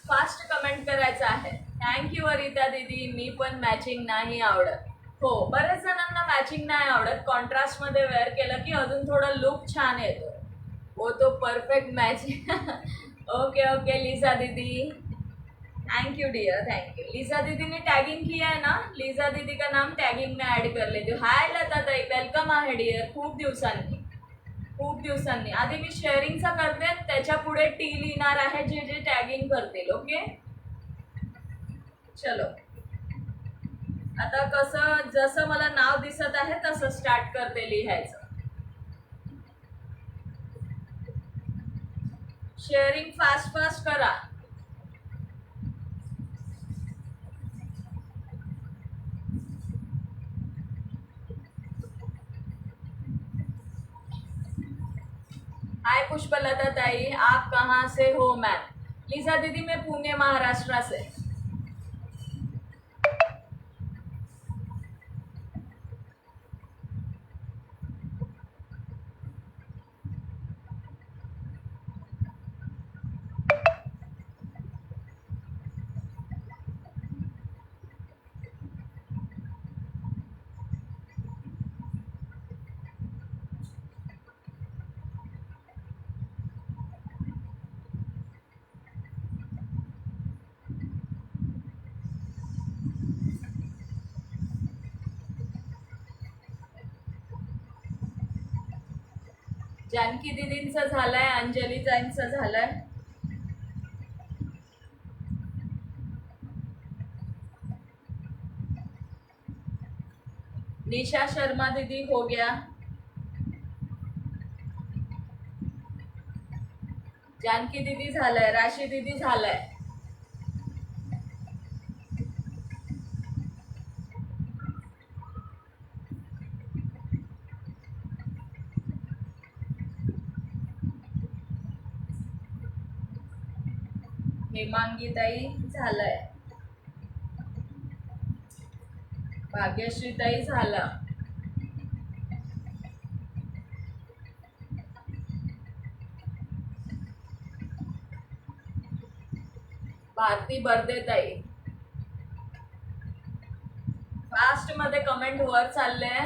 फास्ट कमेंट करायचं आहे. थँक्यू वरिता दीदी. मी पण मॅचिंग नाही आवडत. हो, बऱ्याच जणांना मॅचिंग नाही आवडत. कॉन्ट्रास्टमध्ये वेअर केलं की अजून थोडं लुक छान येतो. वो तो perfect matching. Okay okay Lisa दीदी, thank you dear, thank you. Lisa दीदी ने टैगिंग किया है ना, लिसा दीदी का नाम टॅगिंग में ऍड कर लेते. हाय लता ताई, वेलकम आहे डियर. खूप दिवसांनी आधी मी शेअरिंगचा करते, त्याच्या पुढे टी लिहिणार आहे जे जे टॅगिंग करतील. ओके, चलो आता कसं जसं मला नाव दिसत आहे तसं स्टार्ट करते लिहायचं. शेअरिंग फास्ट करा. हाय पुष्पलता ताई, आप कहाँ से हो मैम? लिसा दीदी मैं पुणे महाराष्ट्र से. जानकी दीदींचं झालंय, अंजली ताईंचं झालंय. निशा शर्मा दीदी हो गया. जानकी दीदी झालंय, राशी दीदी झालंय. हेमांगी ताई झालंय. भाग्यश्री ताई झालं. भारती बर्दे ताई. फास्ट मध्ये कमेंट वर चालले.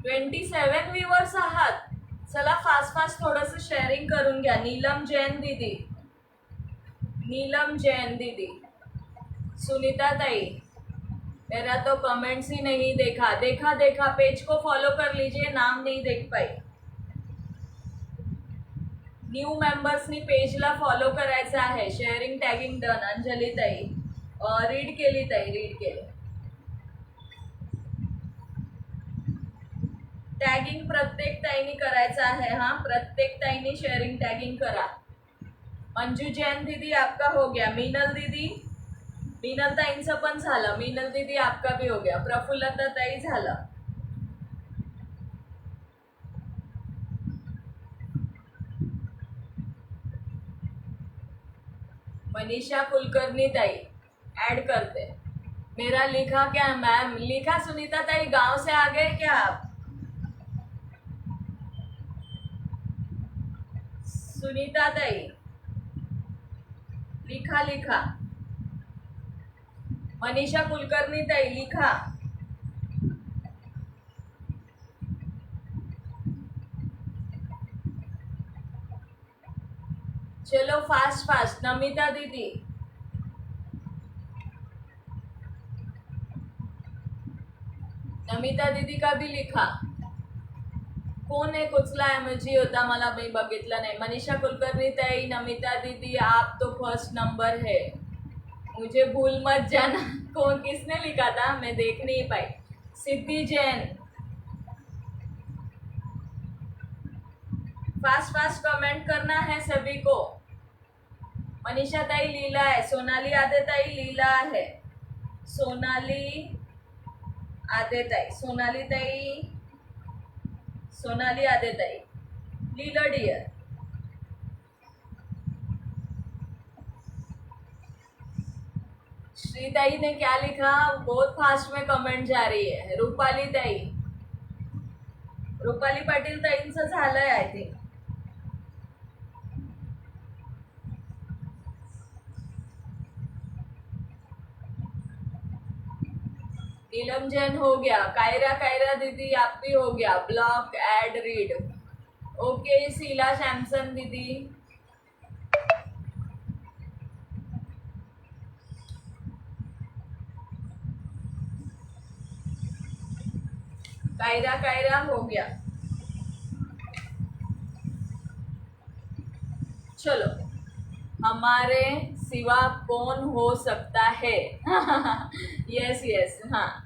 27 व्ह्यूअर्स आहात. चला फास्ट थोडंसं शेअरिंग करून घ्या. नीलम जैन दीदी, सुनीता ताई, मेरा तो कमेंट्स ही नहीं देखा. पेज को फॉलो कर लीजिए, नाम नहीं देख पाई. न्यू मेंबर्सनी पेजला फॉलो करायचं आहे. Sharing tagging done. अंजली ताई रीड केली. टॅगिंग प्रत्येक ताईनी करायचं आहे. हा, प्रत्येक ताईनी शेअरिंग टॅगिंग करा. मंजू जैन दीदी आपका हो गया. मीनल ताईंचं पण झालं. मीनल दीदी आपका भी हो गया. प्रफुल्लता ताई झालं. मनीषा कुलकर्णी ताई ऐड करते। मेरा लिखा क्या मैम? लिखा सुनीता ताई, गांव से आ गए क्या आप? सुनीता ताई लिखा लिखा। मनीषा कुलकर्णी ताई लिखा। चलो फास्ट फास्ट। नमिता दीदी, नमिता दीदी का भी लिखा। कोण आहे कुचला एमजी होता, मला मी बघितलं नाही। मनीषा कुलकर्णी ताई, नमिता दीदी, आप तो फर्स्ट नंबर है, मुझे भूल मत जाना। कौन, किसने लिखा था? मैं देख नहीं पाई। सिद्धि जैन, फास्ट फास्ट कमेंट करना है सभी को। मनीषा ताई लीला है, सोनाली आदे ताई लीला है, सोनाली आदे ताई, सोनाली ताई, सोनाली आदे ताई लीला डियर। श्रीताई ने क्या लिखा? बहुत फास्ट में कमेंट जा रही है। रूपाली ताई, रूपाली पाटील ताईंचं झालंय आय थिंक। नीलम जैन हो गया। कायरा, कायरा दीदी आप भी हो गया। ब्लॉक एड रीड, ओके। शीला सैमसन दीदी, कायरा कायरा हो गया। चलो, हमारे सिवा कौन हो सकता है? यस यस, हाँ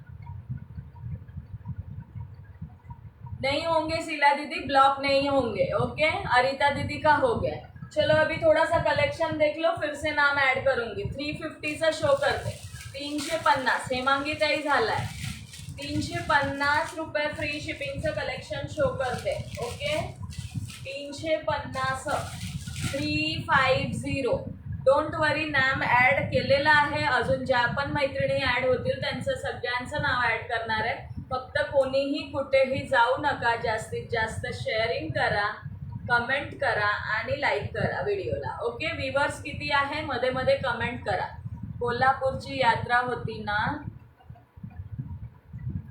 नहीं होंगे शीला दीदी, ब्लॉक नहीं होंगे, ओके। अरिता दीदी का हो गया। चलो अभी थोड़ा सा कलेक्शन देख लो, फिर से नाम ऐड करूंगी। 350चा शो करते। 350 हेमांगी ताई झालाय। 350 रुपये फ्री शिपिंगचं कलेक्शन शो करते, ओके। 350 350। डोंट वरी, नाम ॲड केलेलं आहे। अजून ज्या पण मैत्रिणी ॲड होतील त्यांचं सगळ्यांचं नाव ॲड करणार आहे। फक्त कोणीही कुठेही जाऊ नका, जास्तीत जास्त शेअरिंग करा, कमेंट करा आणि लाईक करा व्हिडिओला, ओके। व्ह्यूअर्स किती आहे मध्ये मध्ये कमेंट करा। कोल्हापूरची यात्रा होती ना,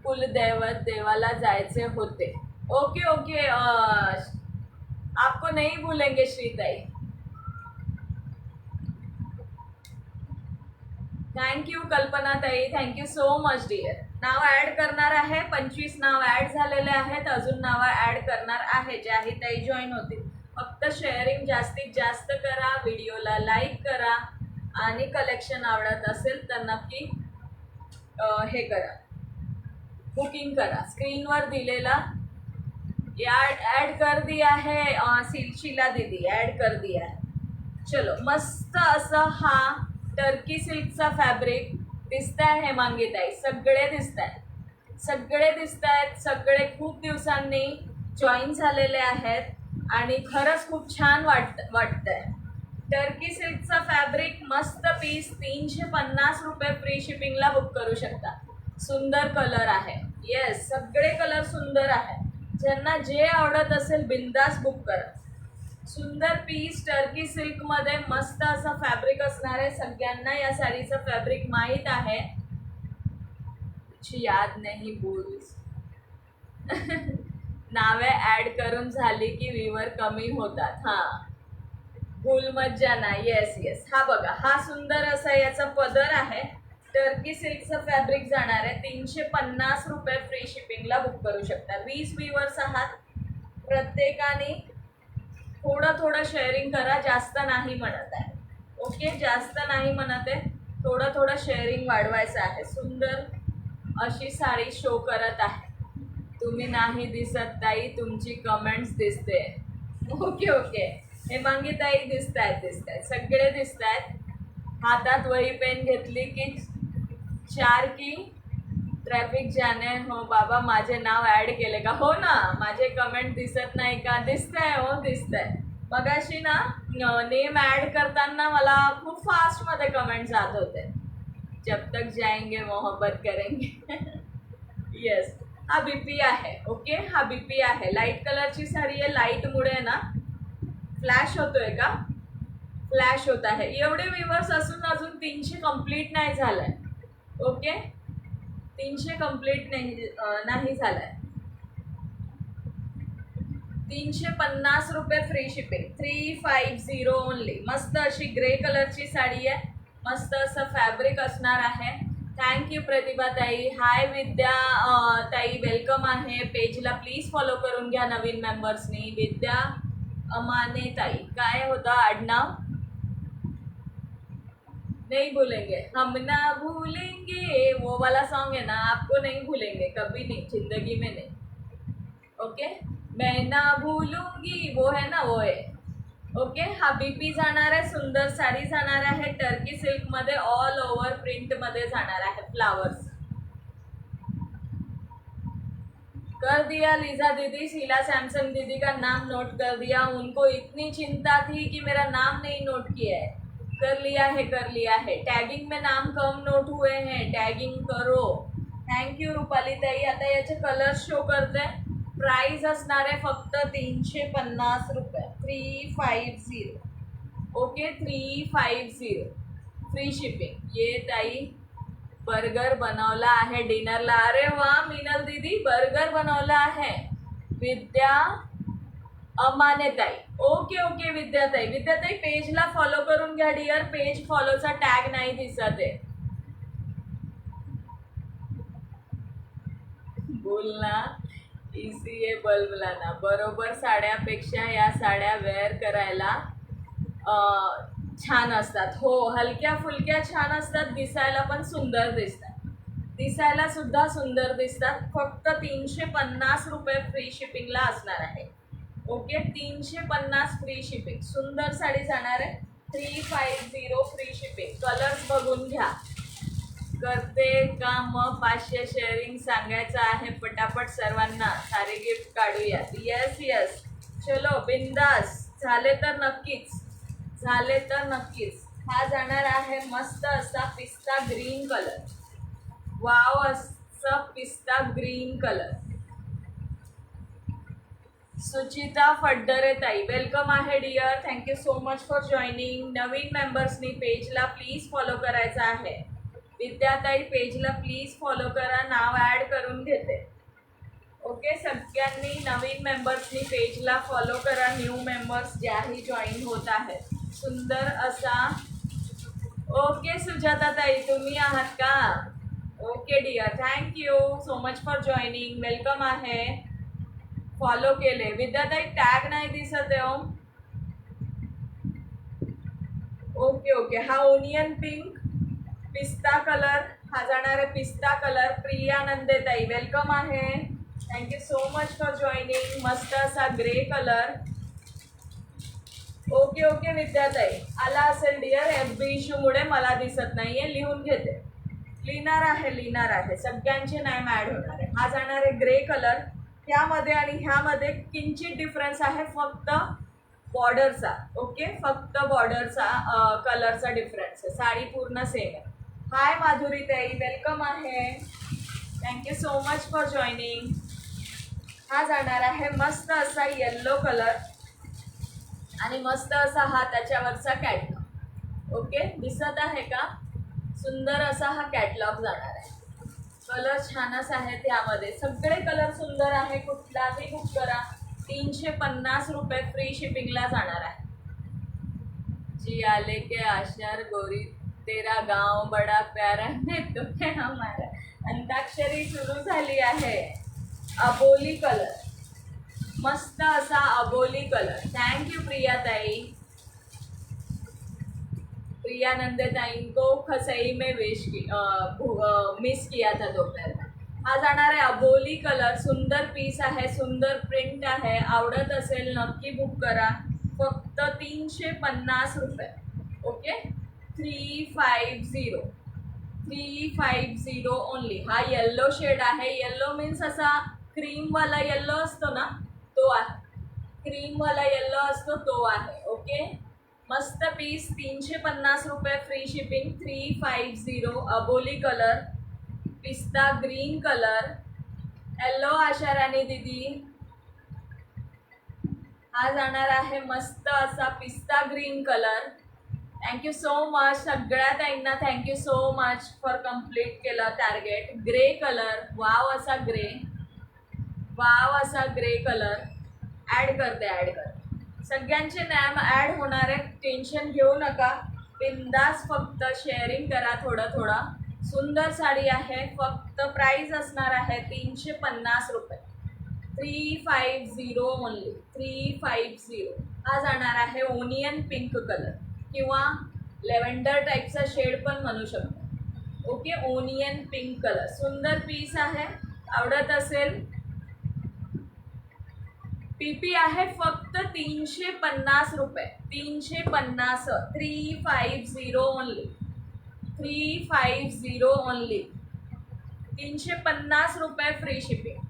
कुलदैवत देवाला जायचे होते, ओके ओके। आपको नहीं भूलेंगे श्रीताई। थँक्यू कल्पना ताई, थँक्यू सो मच डिअर। नाव ॲड करणार आहे, 25 नाव ॲड झालेले आहेत, अजून नावं ॲड करणार आहे ज्याही ताई जॉईन होतील। फक्त शेअरिंग जास्तीत जास्त करा, व्हिडिओला लाईक करा आणि कलेक्शन आवडत असेल तर नक्की हे करा, बुकिंग करा। स्क्रीनवर दिलेला ॲड कर दिया है शीला दीदी, ॲड कर दिया है। चलो, मस्त असं हा टर्की सिल्कचा फॅब्रिक दिसताय हेमांगी ताई, सगळे दिसतायत, सगळे दिसतायत, सगळे खूप दिवसांनी जॉईन झालेले आहेत आणि खरंच खूप छान वाटतंय। टर्की सिल्कचा फॅब्रिक, मस्त पीस, 350 रुपये फ्री शिपिंगला बुक करू शकता। सुंदर कलर आहे, येस सगळे कलर सुंदर आहे, ज्यांना जे आवडत असेल बिंदास बुक करा। सुंदर पीस टर्की सिल्कमध्ये मस्त असं फॅब्रिक असणार आहे। सगळ्यांना या साडीचं फॅब्रिक माहीत आहे। तुझी याद नाही बोल। नावे ॲड करून झाली की व्ह्यूवर कमी होतात, हां भूल मत जाना, येस येस। हा बघा, हा सुंदर असा याचा पदर आहे, टर्की सिल्कचं फॅब्रिक जाणार आहे। 350 रुपये फ्री शिपिंगला बुक करू शकता। 20 व्ह्यूवर्स आहात, प्रत्येकाने थोडं थोडं शेअरिंग करा, जास्त नाही म्हणत आहे, ओके, जास्त नाही म्हणत आहे, थोडं थोडं शेअरिंग वाढवायचं आहे। सुंदर अशी साडी शो करत आहे। तुम्ही नाही दिसत ताई, तुमची कमेंट्स दिसते, ओके ओके। हेमांगी ताई दिसतायत, सगळे दिसतायत। हातात वही पेन घेतली की 4 की ट्रॅफिक जाने हो बाबा, माझे नाव ॲड केले का? हो ना, माझे कमेंट दिसत नाही का? दिसतंय, हो दिसतंय, मगाशी ना नेम ऍड करताना मला खूप फास्ट मध्ये कमेंट जात होते, जब तक जाएंगे मोहब्बत करेंगे. येस, हा बीपी आहे. ओके, हा बीपी आहे. लाईट कलरची साडी आहे. लाईट मुळे ना फ्लॅश होतोय का, फ्लॅश होत आहे. एवढे व्ह्यूअर्स असून अजून 300 कंप्लीट नाही झालंय. ओके, 300 कंप्लीट नाही झालंय. 350 रुपये फ्री शिपिंग. 350 ओनली. मस्त अशी ग्रे कलरची साडी आहे. मस्त असं फॅब्रिक असणार आहे. थँक्यू प्रतिभा ताई. हाय विद्या ताई, वेलकम आहे. पेजला प्लीज फॉलो करून घ्या नवीन मेंबर्सनी. विद्या अमाने ताई, काय होता आडनाव? नहीं भूलेंगे, हम ना भूलेंगे, वो वाला सॉन्ग है ना, आपको नहीं भूलेंगे कभी नहीं, जिंदगी में नहीं. ओके, मैं ना भूलूंगी, वो है ना, वो है. ओके, हा बीपी जाणार आहे. सुंदर साडी जाणार आहे. टर्की सिल्क मध्ये ऑल ओव्हर प्रिंट मध्ये जाणार आहे. फ्लावर्स कर दिया लीजा दीदी. शीला सैमसन दीदी का नाम नोट कर दिया. उनको इतनी चिंता थी कि मेरा नाम नहीं नोट किया है. कर लिया है, कर लिया है. टॅगिंग में नाम कम नोट हुए हैं, टॅगिंग करो. थँक्यू रुपाली ताई. आता याचे कलर शो करते. प्राइस असणार आहे फक्त 350 रुपये. 350. Okay, 350 free shipping. ये ताई बर्गर बनवला आहे डिनरला. अरे वा मीनल दीदी, बर्गर बनवला आहे. विद्या अमाने ताई. ओके ओके विद्याताई. विद्याताई पेजला फॉलो करून घ्या डिअर. पेज फॉलोचा टॅग नाही दिसत आहे. बोलना इसीए बल्ब लाना. बरोबर साड्यापेक्षा या साड्या वेअर करायला छान असतात. हो, हलक्या फुलक्या छान असतात. दिसायला पण सुंदर दिसतात. दिसायला सुद्धा सुंदर दिसतात. फक्त 350 रुपये फ्री शिपिंगला असणार आहे. Okay, 350 free shipping. सुंदर साडी जाणार आहे. 350 फ्री शिपिंग. कलर्स बघून घ्या. करते का मग 500 शेअरिंग सांगायचं आहे पटापट सर्वांना. सारे गिफ्ट काढूया. येस येस, चलो बिंदास. झाले तर नक्कीच, झाले तर नक्कीच. हा जाणार आहे मस्त असा पिस्ता ग्रीन कलर. वाव, असं पिस्ता ग्रीन कलर. सुचिता फड्डरे ताई, वेलकम आहे dear. Thank you so much for joining. नवीन मेंबर्सनी पेजला प्लीज फॉलो करायचं आहे. विद्याताई पेजला प्लीज फॉलो करा. नाव ॲड करून घेते. ओके, सगळ्यांनी नवीन मेंबर्सनी पेजला फॉलो करा. न्यू मेंबर्स ज्याही जॉईन होत आहेत. सुंदर असा. ओके सुजाता ताई, तुम्ही आहात का? Okay dear, thank you so much for joining. Welcome आहे. फॉलो केले. विद्याताई टॅग नाही दिसत आहे. ओके ओके, हा ओनियन पिंक पिस्ता कलर. हा जाणार आहे पिस्ता कलर. प्रिया नंदेताई वेलकम आहे. Thank you so much for joining. मस्त असा ग्रे कलर. ओके ओके विद्याताई, आला असेल डिअर. FB इश्यूमुळे मला दिसत नाहीये. लिहून घेते. लिहिणार आहे, लिहिणार आहे. सगळ्यांचे नाम ॲड होणार आहे. हा जाणार आहे ग्रे कलर. ह्यामध्ये आणि ह्यामध्ये किंचित डिफरन्स आहे, फक्त बॉर्डरचा. ओके, फक्त बॉर्डरचा कलरचा डिफरन्स आहे. साडी पूर्ण सेम आहे. हाय माधुरी ताई, वेलकम आहे. Thank you so much for joining. हा जाणार आहे मस्त असा येल्लो कलर आणि मस्त असा हा त्याच्यावरचा कॅटलॉग. ओके, दिसत आहे का? सुंदर असा हा कॅटलॉग जाणार आहे. कलर छानच आहेत. यामध्ये सगळे कलर सुंदर आहे. कुठलाही बुक करा. 350 रुपये फ्री शिपिंगला जाणार आहे. जी आले के आशार गोरी, तेरा गाव बडा प्यारा है तुम्हें हमारा. अंताक्षरी सुरू झाली आहे. अबोली कलर, मस्त असा अबोली कलर. थँक्यू प्रिया ताई. प्रिया नंदे ताई को खसई में मिस किया था दोपहर में. हा जाणार आहे अबोली कलर. सुंदर पीस आहे, सुंदर प्रिंट आहे. आवडत असेल नक्की बुक करा. फक्त 350 रुपये. Okay, 350 only. हा येल्लो शेड आहे. येल्लो मीन्स असा क्रीमवाला येल्लो असतो ना, तो आहे. क्रीम वाला येलो असतो तो आहे. ओके, मस्त पीस 350 रुपये, फ्री शिपिंग. 350. अबोली कलर, पिस्ता green colour, yellow Asha Rani दीदी. हा जाणार आहे मस्त असा पिस्ता green colour. Thank you so much सगळ्या ताईंना, thank you so much for complete केलं टार्गेट. ग्रे कलर, वाव असा ग्रे, वाव असा ग्रे कलर. ॲड करते. सगळ्यांचे नाम ॲड होणार आहे, टेन्शन घेऊ नका. बिंदास फक्त शेअरिंग करा थोडं. सुंदर साडी आहे. फक्त प्राइस असणार आहे 350 रुपये. 350 ओनली. 350. हा जाणार आहे ओनियन पिंक कलर किंवा लेव्हेंडर टाईपचा शेड पण म्हणू शकतो. Okay, onion pink colour. सुंदर पीस आहे. आवडत असेल. पीपी आहे फक्त 350 रुपये. 350. 350 ओनली. 350 ओनली. 350 रुपये फ्री शिपिंग.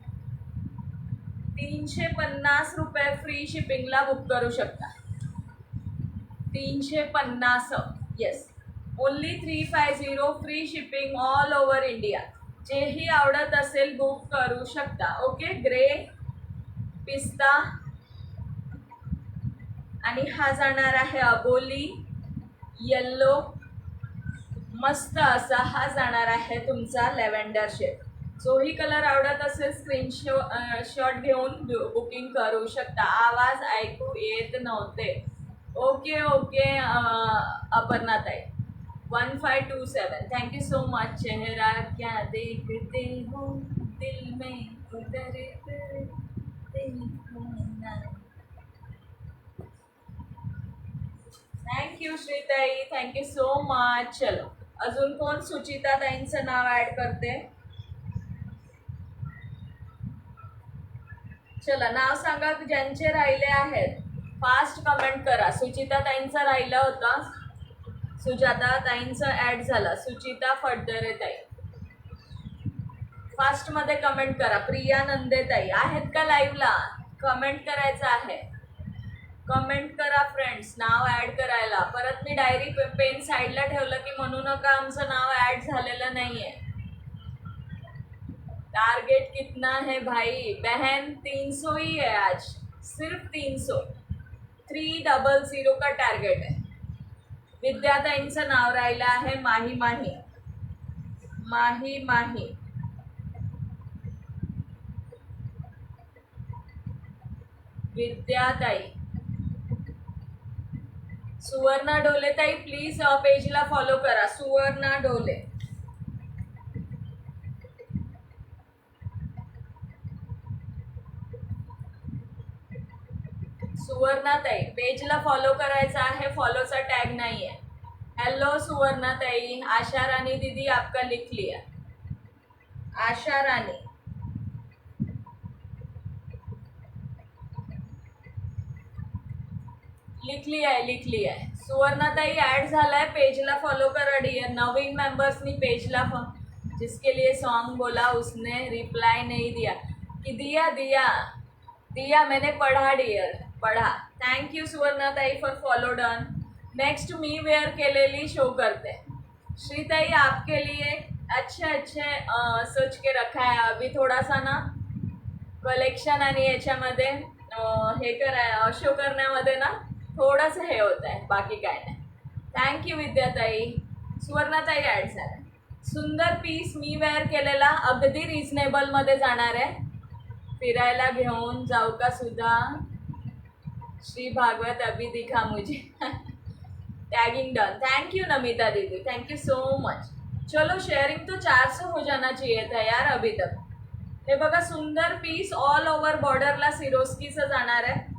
350 रुपये फ्री शिपिंगला बुक करू शकता. 350. Yes, only 350 free shipping all over India. जेही आवडत असेल बुक करू शकता. ओके, ग्रे, पिस्ता आणि हा जाणार आहे अबोली येल्लो. मस्त असा हा जाणार आहे तुमचा लेव्हेंडर शेड. जोही कलर आवडत असेल स्क्रीनशॉट घेऊन बुकिंग करू शकता. आवाज ऐकू येत नव्हते. Okay Aparnatai 1527. Thank you so much. चेहरा क्या देखते हो दिल में उतरते थँक्यू श्रीताई, थँक्यू सो मच. चलो, अजून कोण? सुचिता ताईंचं नाव ॲड करते. चला, नाव सांगा ज्यांचे राहिले आहेत. फास्ट कमेंट करा. सुचिता ताईंचं राहिलं होतं. सुजाता ताईंचं ॲड झालं. सुचिता फडदरे ताई फास्टमध्ये कमेंट करा. प्रिया नंदे ताई आहेत का लाईव्हला? कमेंट करायचं आहे. कमेंट करा फ्रेंड्स, नाव ॲड करायला. परत मी डायरी पेन साईडला ठेवलं की म्हणू नका आमचं नाव ॲड झालेलं नाही आहे. टारगेट कितना है भाई बहन? 300 ही है आज, सिर्फ 300. 300 का टार्गेट आहे. विद्याताईंचं नाव राहिलं आहे. माही विद्याताई. सुवर्णा डोले ताई प्लीज पेजला फॉलो करा. सुवर्णा डोले. सुवर्णाताई पेजला फॉलो करायचा आहे. फॉलोचा टॅग नाही आहे. हेलो सुवर्णाताई. आशा रानी दीदी आपका लिख लिया. आशा रानी लिख लिया है. सुवर्णाताई ॲड झालाय. पेजला फॉलो करा डियर. नवीन मेंबर्सनी पेजला जिसके लिए सॉन्ग बोला उसने रिप्लाई नहीं दिया कि दिया मैंने पढ़ा डियर, पढ़ा. थँक्यू सुवर्णाताई फॉर फॉलो डन. नेक्स्ट मी वेअर केलेली शो करते. श्रीताई आपके लिए अच्छे सोच के रखा है. अभी थोडासा ना कलेक्शन आणि याच्यामध्ये हे शो करण्यामध्ये ना थोडंसं हे होत आहे, बाकी काय नाही. थँक्यू विद्याताई. सुवर्णाताई ॲड झाला. सुंदर पीस मी वेअर केलेला अगदी रिझनेबलमध्ये जाणार आहे. फिरायला घेऊन जाऊ का सुद्धा? श्री भागवत अभी दिखा मुझे. Tagging done. Thank you Namita दीदी, थैंक यू सो मच. चलो शेयरिंग तो 400 हो जाना चाहिए था यार अभी तक. हे बघा सुंदर पीस ऑल ओव्हर बॉर्डरला सिरोस्कीचं जाणार आहे.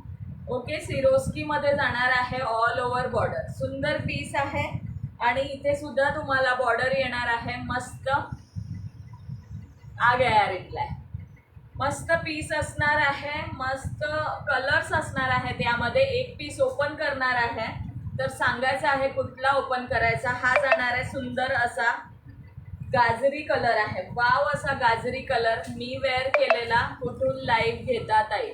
ओके, सिरोस्कीमध्ये जाणार आहे ऑल ओव्हर बॉर्डर. सुंदर पीस आहे आणि इथे सुद्धा तुम्हाला बॉर्डर येणार आहे. मस्त आ गया रिप्लाय. मस्त पीस असणार आहे. मस्त कलर्स असणार आहे. त्यामध्ये एक पीस ओपन करणार आहे तर सांगायचं आहे कुठला ओपन करायचा. हा जाणार आहे सुंदर असा गाजरी कलर आहे. वाव असा गाजरी कलर मी वेअर केलेला. कुठून लाईव्ह घेतात आई?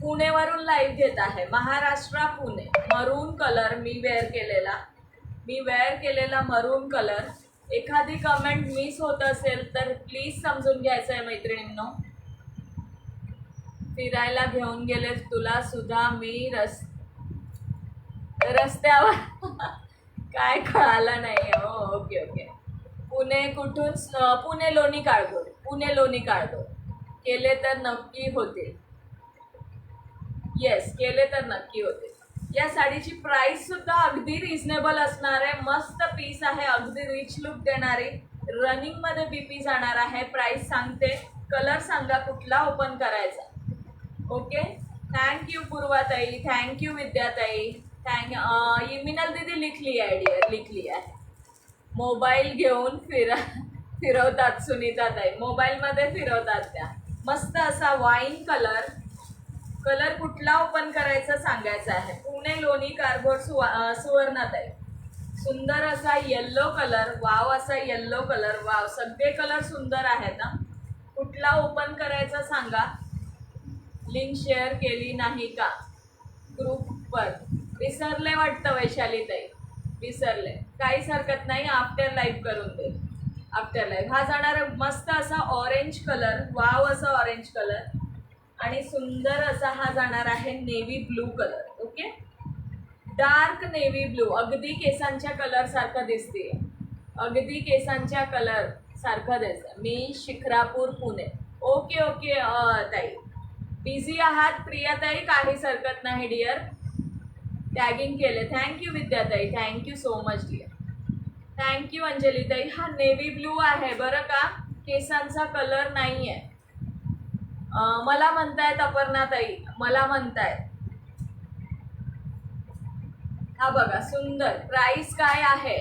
पुणेवरून लाईव्ह घेत आहे, महाराष्ट्र पुणे. मरून कलर मी वेअर केलेला मरून कलर. एखादी कमेंट मिस होत असेल तर प्लीज समजून घ्यायचं आहे मैत्रिणींनो. फिरायला घेऊन गेले तुला सुद्धा मी रस्त्यावर काय कळालं नाही. Okay okay. पुणे कुठून? पुणे लोणी काळगोड. केले तर नक्की होते. येस, केले तर नक्की होते. या साडीची प्राइस सुद्धा अगदी रिझनेबल असणार आहे. मस्त पीस आहे, अगदी रिच लुक देणारी. रनिंग मध्ये बीपी जाणार आहे. प्राइस सांगते, कलर सांगा कुठला ओपन करायचा. ओके, थँक्यू पूर्वाताई, थँक्यू विद्याताई, मिनल दीदी लिख लिया है. मोबाईल घेऊन फिरवतात सुनीताताई, मोबाईलमध्ये फिरवतात त्या. मस्त असा वाईन कलर कुठला ओपन करायचा सांगायचा आहे. पुणे लोणी कारगोड सुवर्णाताई. सुंदर असा येल्लो कलर. वाव, असा येल्लो कलर. वाव, सगळे कलर सुंदर आहेत ना. कुठला ओपन करायचा सांगा. लिंक शेअर केली नाही का ग्रुपवर? विसरले वाटतं वैशालीताई, विसरले. काहीच हरकत नाही, आफ्टर लाईव्ह करून दे. After live. हा जाणार मस्त असा ऑरेंज कलर. वाव, असा ऑरेंज कलर. आणि सुंदर असा हा जाणार आहे navy blue colour. Okay, dark navy blue. अगदी केसांच्या कलर सारखं दिसते, अगदी केसांच्या कलर सारखं दिसतं. मी शिखरापूर पुणे. ओके ओके ताई, बिझी आहात प्रियाताई? काहीच हरकत नाही डिअर. टॅगिंग केले. थँक्यू विद्याताई, thank you so much dear. Thank you अंजलीताई. हा नेव्ही ब्लू आहे बरं का, केसांचा कलर नाही आहे. मला म्हणतायत अपर्णाताई, मला म्हणतायत. हा बघा, सुंदर. प्राइस काय आहे?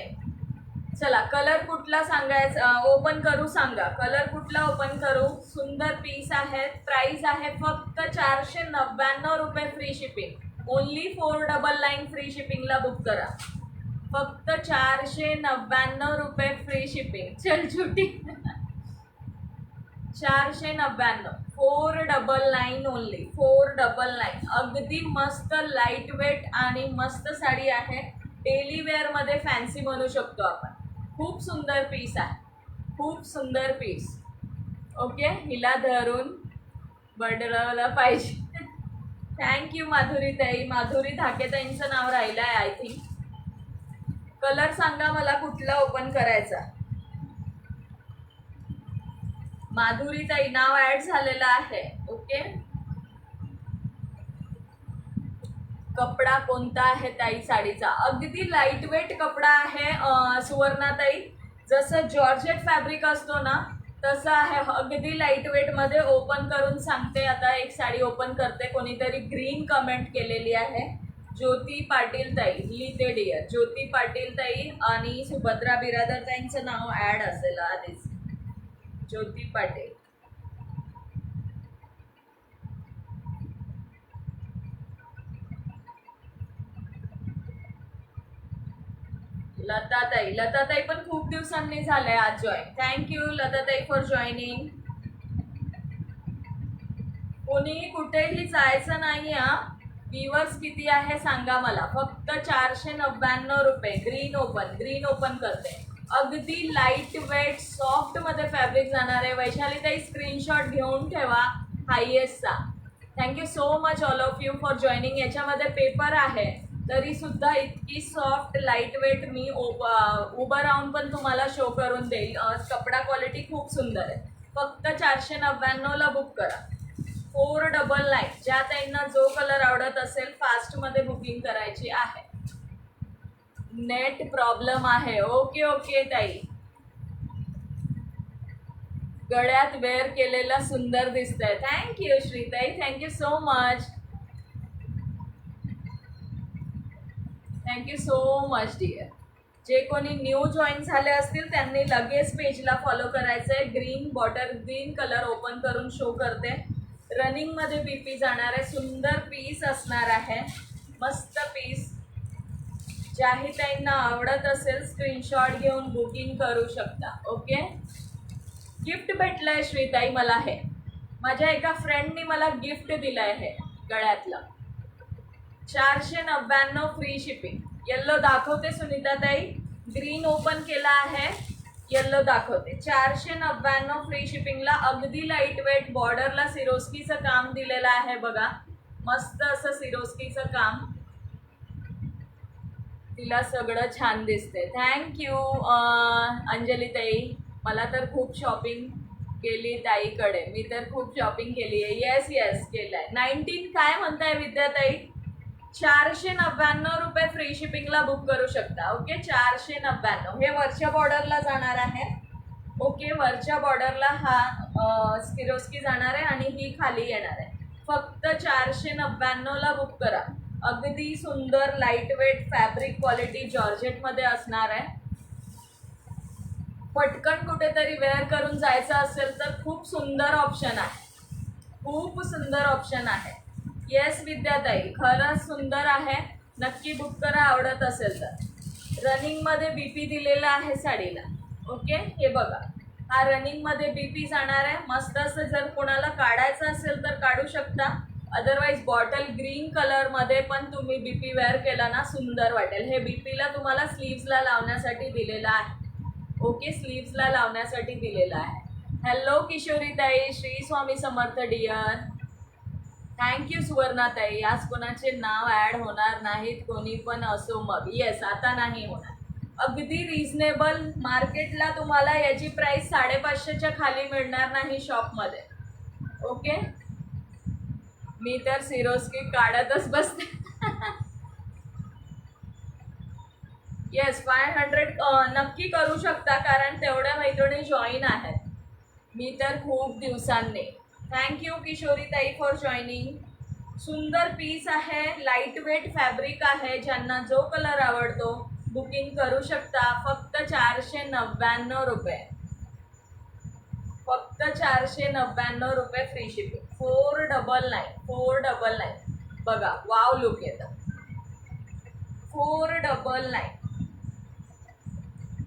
चला, कलर कुठला सांगायचा ओपन करू सांगा. कलर कुठला ओपन करू? सुंदर पीस आहेत. प्राइस आहे फक्त 499 रुपये फ्री शिपिंग. ओनली 499 फ्री शिपिंगला बुक करा. फक्त 499 रुपये फ्री शिपिंग. चल छुटी. 499, 499 ओनली, 499. अगदी मस्त लाईट वेट आणि मस्त साडी आहे. डेली वेअर मध्ये फॅन्सी म्हणू शकतो आपण. खूप सुंदर पीस आहे, खूप सुंदर पीस. ओके, हिला धरून बडरवलं पाहिजे. थँक्यू माधुरीताई. माधुरी धाकेताईंचं नाव राहिलं आहे आय थिंक. कलर सांगा मला कुठला ओपन करायचा. माधुरीताई नाव ऍड झालेलं आहे. ओके, कपडा कोणता आहे ताई साडीचा? अगदी लाईट वेट कपडा आहे सुवर्णाताई. जसं जॉर्जेट फॅब्रिक असतो ना तसं आहे. अगदी लाईट वेट मध्ये. ओपन करून सांगते. आता एक साडी ओपन करते. कोणीतरी ग्रीन कमेंट केलेली आहे. ज्योती पाटील ताई लिहिते डिअर. ज्योती पाटील ताई आणि सुभद्रा बिरादर ताईंचं नाव ऍड असेल आधीच. ज्योती पाटील. लताताई पण खूप दिवसांनी झालंय आज join. Thank you Latatai for joining. कोणी कुठेही जायचं नाही हा. व्ह्यूअर्स किती आहे सांगा मला. फक्त 499 रुपये. ग्रीन ओपन करते. अगदी लाईट वेट सॉफ्ट मध्ये फॅब्रिक जाणार आहे. वैशालीताई स्क्रीनशॉट घेऊन ठेवा हायएस्टचा. Thank you so much all of you for joining. याच्यामध्ये पेपर आहे तरी सुद्धा इतकी सॉफ्ट लाईट वेट मी उभं राहून पण तुम्हाला शो करून देईल. कपडा क्वालिटी खूप सुंदर आहे. फक्त 499ला बुक करा. 499. ज्या ताईंना जो कलर आवडत असेल फास्टमध्ये बुकिंग करायची आहे. नेट प्रॉब्लेम आहे. ओके ओके ताई. गळ्यात वेअर केलेला सुंदर दिसतंय. थँक्यू श्रीताई, thank you so much. Thank you so much dear. जे कोणी न्यू जॉईन झाले असतील त्यांनी लगेच पेजला फॉलो करायचं आहे. ग्रीन कलर ओपन करून शो करते. रनिंगमध्ये बीपी जाणार आहे. सुंदर पीस असणार आहे. मस्त पीस. ज्याही ताईंना आवडत असेल स्क्रीनशॉट घेऊन बुकिंग करू शकता. ओके, गिफ्ट भेटलंय श्रीताई मला. हे माझ्या एका फ्रेंडनी मला गिफ्ट दिलं आहे. गळ्यातलं 499 फ्री शिपिंग. येल्लो दाखवते सुनीता ताई, ग्रीन ओपन केला आहे, येल्लो दाखवते. 499 फ्री शिपिंगला. अगदी लाईट वेट, बॉर्डरला सिरोस्कीचं काम दिलेलं आहे बघा, मस्त असं सिरोस्कीचं काम. तिला सगळं छान दिसते. थँक्यू अंजली ताई. मला तर खूप शॉपिंग केली ताईकडे, मी तर खूप शॉपिंग केली आहे. येस येस केलंय. 19 काय म्हणताय विद्याताई? 499 रुपये फ्री शिपिंगला बुक करू शकता. ओके 499. हे वरच्या बॉर्डरला जाणार आहे. ओके वरच्या बॉर्डरला हा सिरोस्की जाणार आहे आणि ही खाली येणार आहे. फक्त 499ला बुक करा. अगदी सुंदर लाईट वेट फॅब्रिक क्वालिटी जॉर्जेटमध्ये असणार आहे. पटकन कुठेतरी वेअर करून जायचं असेल तर खूप सुंदर ऑप्शन आहे, खूप सुंदर ऑप्शन आहे. येस विद्याताई, खरंच सुंदर आहे. नक्की बुक करा आवडत असेल तर. रनिंगमध्ये बीपी दिलेला आहे साडीला. ओके हे बघा, हा रनिंगमध्ये बीपी जाणार आहे. मस्त असं जर कोणाला काढायचं असेल तर काढू शकता. अदरवाईज बॉटल ग्रीन कलरमध्ये पण तुम्ही बीपी वेअर केला ना सुंदर वाटेल. हे बीपीला तुम्हाला स्लीव्सला लावण्यासाठी दिलेलं आहे. ओके स्लीव्सला लावण्यासाठी दिलेलं आहे. हॅलो किशोरी ताई, श्री स्वामी समर्थ डिअर. थँक्यू सुवर्णाताई. आज कोणाचे नाव ॲड होणार नाहीत, कोणी पण असो मग. येस आता नाही होणार. अगदी रिझनेबल. मार्केटला तुम्हाला याची प्राईस 550च्या खाली मिळणार नाही शॉपमध्ये. ओके मी तर सिरोस्की काढतच बसते. येस 500 नक्की करू शकता, कारण तेवढ्या मैत्रिणी जॉईन आहेत. मी तर खूप दिवसांनी. थँक्यू किशोरी ताई फॉर जॉईनिंग. सुंदर पीस आहे, लाईट वेट फॅब्रिक आहे. ज्यांना जो कलर आवडतो बुकिंग करू शकता. फक्त 499 रुपये, फक्त 499 रुपये फ्री शिपिंग. 499 बघा, वाव लुक येतं. 499.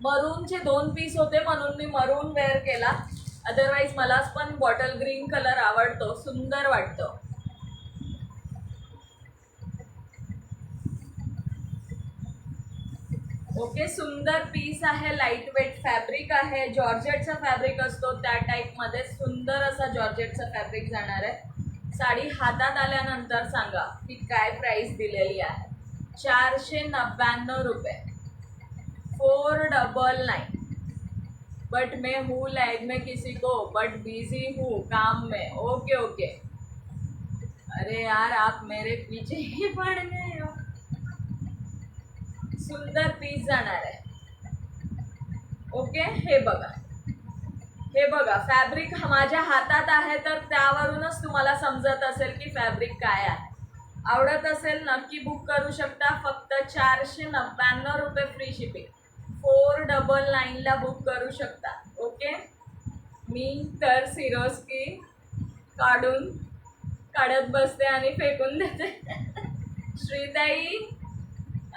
मरूनचे 2 पीस होते म्हणून मी मरून वेअर केला. अदरवाईज मलाच पण बॉटल ग्रीन कलर आवडतो, सुंदर वाटतो. ओके सुंदर पीस आहे, लाईट वेट फॅब्रिक आहे. जॉर्जेटचा फॅब्रिक असतो त्या टाईपमध्ये सुंदर असा जॉर्जेटचा फॅब्रिक जाणार आहे. साडी हातात आल्यानंतर सांगा की काय प्राइस दिलेली आहे. 499 रुपये. 499. बट मैं हूँ लाइफ में किसी को, बट बिजी हूँ काम में. Okay okay. अरे यार आप मेरे पीछे ही पड़ गए हो. सुंदर पीस जाणार आहे. ओके हे बघा, हे बघा फॅब्रिक माझ्या हातात आहे तर त्यावरूनच तुम्हाला समजत असेल की फॅब्रिक काय आहे. आवडत असेल नक्की बुक करू शकता. फक्त 499 रुपये फ्री शिपिंग. 499ला बुक करू शकता. ओके मी तर सिरोस्की काढत बसते आणि फेकून देते. श्रीताई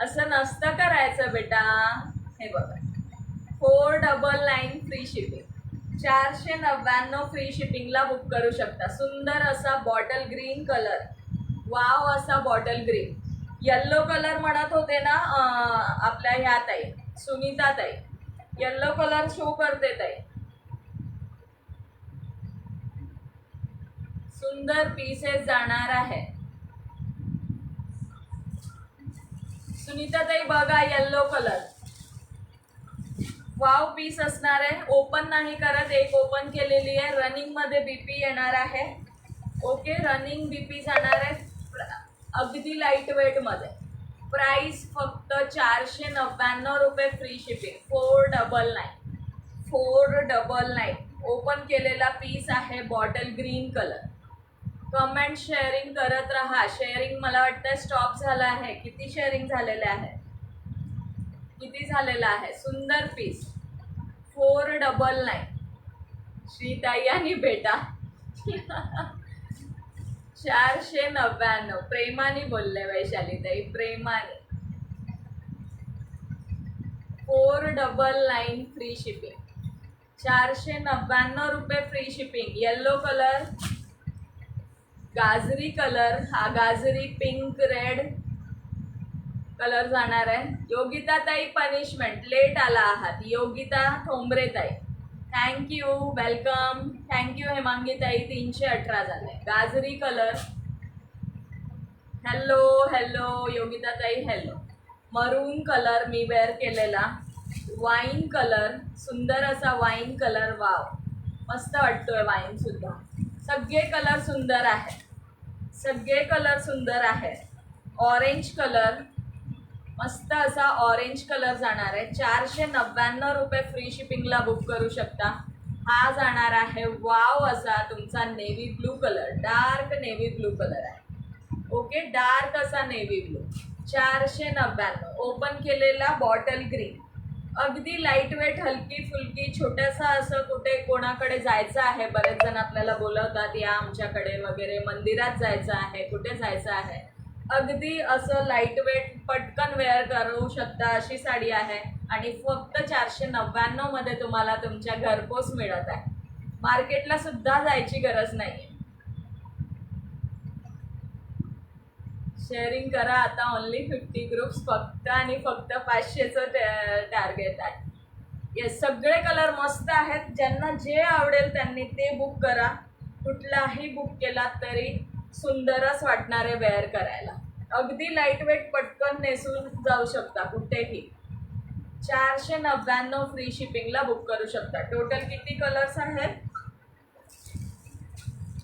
असं नसतं करायचं बेटा. हे बघा 499 फ्री शिपिंग. 499 फ्री शिपिंगला बुक करू शकता. सुंदर असा बॉटल ग्रीन कलर, वाव असा बॉटल ग्रीन. येल्लो कलर म्हणत होते ना आपल्या ह्या ताई सुनीता ताई, येल्लो कलर शो करते ताई. सुंदर पीसेस जाणार आहे. सुनीता ताई बघा येल्लो कलर, वाव पीस असणार आहे. ओपन नाही करत, एक ओपन केलेली आहे. रनिंग मध्ये बीपी येणार आहे. ओके रनिंग बीपी जाणार आहे. अगदी लाईट वेट मध्ये. प्राइस फक्त 499 रुपये फ्री शिपिंग. 499. 499. ओपन केलेला पीस आहे bottle green colour. Comment sharing करत राहा. शेअरिंग मला वाटतं स्टॉप झाला आहे. किती शेअरिंग झालेलं आहे, किती झालेलं आहे. सुंदर पीस 499. श्रीताई आणि बेटा 499. प्रेमाने बोलले वैशाली ताई, प्रेमाने. 499 फ्री शिपिंग. 499 रुपये फ्री शिपिंग. येल्लो कलर गाजरी कलर, हा गाजरी पिंक रेड कलर जाणार आहे. योगिता ताई पनिशमेंट, लेट आला आहात. योगिता ठोंबरे ताई थँक्यू, वेलकम. थँक्यू हेमांगी ताई, 318 झाले. गाजरी कलर, हॅलो हॅलो योगिता ताई, हॅलो. मरून कलर मी वेअर केलेला. वाईन कलर, सुंदर असा वाईन कलर, वाव मस्त वाटतोय वाईन सुद्धा. सगळे कलर सुंदर आहे, सगळे कलर सुंदर आहे. ऑरेंज कलर, मस्त असा ऑरेंज कलर जाणार आहे. 499 रुपये फ्री शिपिंगला बुक करू शकता. हा जाणार आहे वाव असा तुमचा navy blue colour, dark navy blue colour आहे. ओके, डार्क असा नेव्ही ब्लू, 499. ओपन केलेला बॉटल ग्रीन, अगदी लाईट वेट, हलकी फुलकी, छोट्यासा असं कुठे कोणाकडे जायचं आहे, बरेच जण आपल्याला बोलवतात या आमच्याकडे वगैरे, मंदिरात जायचं आहे, कुठे जायचं आहे, अगदी असं लाईट वेट पटकन वेअर करू शकता अशी साडी आहे. आणि फक्त 499 मध्ये तुम्हाला तुमच्या घरपोच मिळत आहे. मार्केटला सुद्धा जायची गरज नाही. शेअरिंग करा आता. ओनली 50 ग्रुप्स, फक्त आणि फक्त 500चं टार्गेट आहे. येस, सगळे कलर मस्त आहेत. ज्यांना जे आवडेल त्यांनी ते बुक करा. कुठलाही बुक केला तरी सुंदरच वाटणारे वेअर करायला. अगदी लाईट वेट, पटकन नेसून जाऊ शकता कुठेही. 499 फ्री शिपिंगला बुक करू शकता. टोटल किती कलर्स आहेत?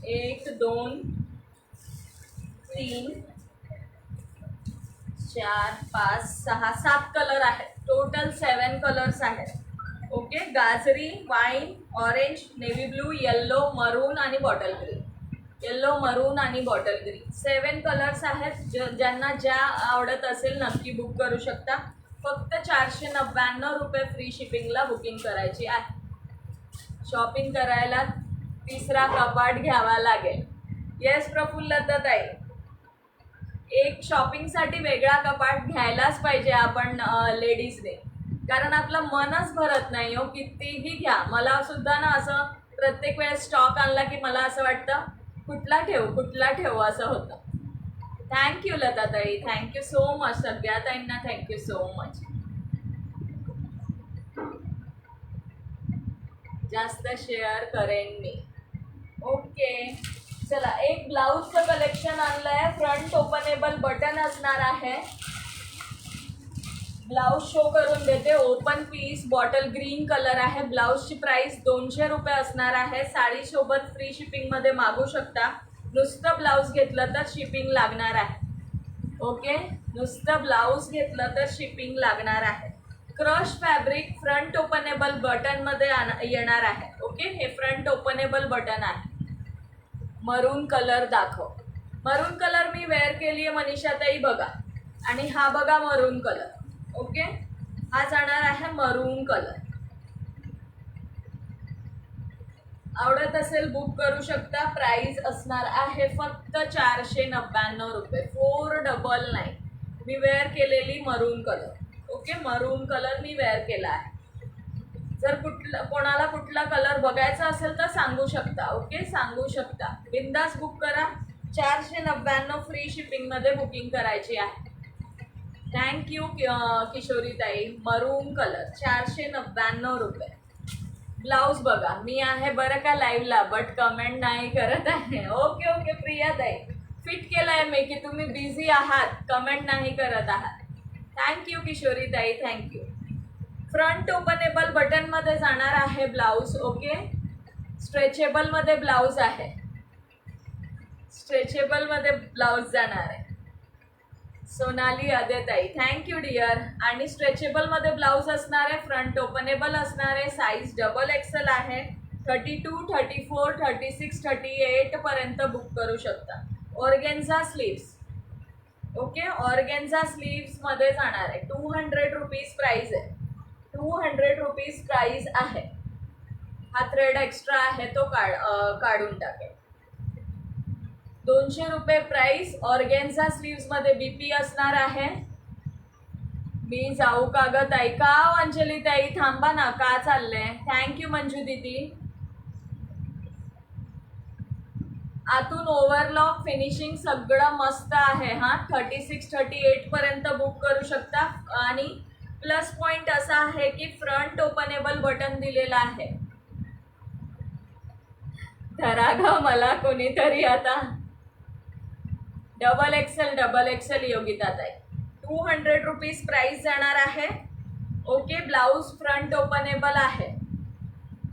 1 2 3 4 5 6 7 कलर आहेत. टोटल 7 कलर्स आहेत. ओके, गाजरी, wine, orange, navy blue, yellow, maroon आणि बॉटल ग्रीन. येल्लो, मरून आणि बॉटल ग्रीन, 7 कलर्स आहेत. ज्यांना ज्या आवडत असेल नक्की बुक करू शकता. फक्त 499 रुपये फ्री शिपिंगला बुकिंग करायची आहे. शॉपिंग करायला तिसरा कपाट घ्यावा लागेल. येस प्रफुल्लता ताई, एक शॉपिंगसाठी वेगळा कपाट घ्यायलाच पाहिजे आपण लेडीजने, कारण आपलं मनच भरत नाही हो. कितीही घ्या, मला सुद्धा ना असं प्रत्येक वेळेस स्टॉक आणला की मला असं वाटतं कुठला ठेवू असं होतं. थँक्यू लता ताई, थँक्यू सो मच. सगळ्या ताईंना थँक्यू सो मच. जास्त शेअर करेन मी. ओके, चला एक ब्लाऊजचं कलेक्शन आणलंय. फ्रंट ओपनेबल बटन असणार आहे. ब्लाऊज शो करून देते. Open piece, bottle green colour आहे. ब्लाऊजची प्राइस 200 रुपये असणार आहे. साडीसोबत फ्री शिपिंगमध्ये मागू शकता. नुसतं ब्लाऊज घेतलं तर शिपिंग लागणार आहे. ओके, नुसतं ब्लाऊज घेतलं तर शिपिंग लागणार आहे. क्रश फॅब्रिक, फ्रंट ओपनेबल बटनमध्ये येणार आहे. ओके, हे फ्रंट ओपनेबल बटन आहे. मरून कलर दाखव. मरून कलर मी वेअर केली आहे मनीषा ताई, बघा. आणि हा बघा मरून कलर. ओके, हा जाणार आहे मरून कलर. आवडत असेल बुक करू शकता. प्राइस असणार आहे फक्त 499 रुपये, 499. मी वेअर केलेली मरून कलर. ओके, मरून कलर मी वेअर केला आहे. जर कोणाला कुठला कलर बघायचा असेल तर सांगू शकता. ओके, सांगू शकता. बिंदास बुक करा. 499 फ्री शिपिंगमध्ये बुकिंग करायची आहे. थँक्यू किशोरी ताई. मरून कलर 499 रुपये. ब्लाऊज बघा. मी आहे बरं का लाईव्हला, बट कमेंट नाही करत आहे. ओके ओके प्रिया ताई, फिट केलंय मी की तुम्ही बिझी आहात, कमेंट नाही करत आहात. थँक्यू किशोरी ताई, थँक्यू. फ्रंट ओपनेबल बटनमध्ये जाणार आहे ब्लाऊज. ओके, स्ट्रेचेबलमध्ये ब्लाऊज आहे. स्ट्रेचेबलमध्ये ब्लाऊज जाणार आहे. सोनाली अदेताई, थँक्यू डिअर. आणि स्ट्रेचेबलमध्ये ब्लाऊज असणार आहे. फ्रंट ओपनेबल असणार आहे. साईज XXL आहे. 32, 34, 36, 38 पर्यंत बुक करू शकता. Organza sleeves. ओके, ऑर्गेन्झा स्लीव्समध्ये जाणार आहे. 200 रुपीज प्राईज आहे. 200 रुपीज प्राईज आहे. हा थ्रेड एक्स्ट्रा आहे तो काढून टाकेल. 200 रुपये प्राइस. ऑर्गेन्झा स्लीव्समध्ये BP असणार आहे. मी जाऊ का ग ताई? का अंजली ताई थांबा ना, का चाललंय? थँक्यू मंजू दीदी. आतून ओव्हरलॉक फिनिशिंग सगळं मस्त आहे हा. 36-38 पर्यंत बुक करू शकता. आणि प्लस पॉइंट असा आहे की फ्रंट ओपनेबल बटन दिलेला आहे. धरा ग मला कोणीतरी आता. डबल एक्सेल योगिता ताई. 200 रुपीज प्राइस जाणार आहे. ओके. ब्लाऊज फ्रंट ओपनेबल आहे,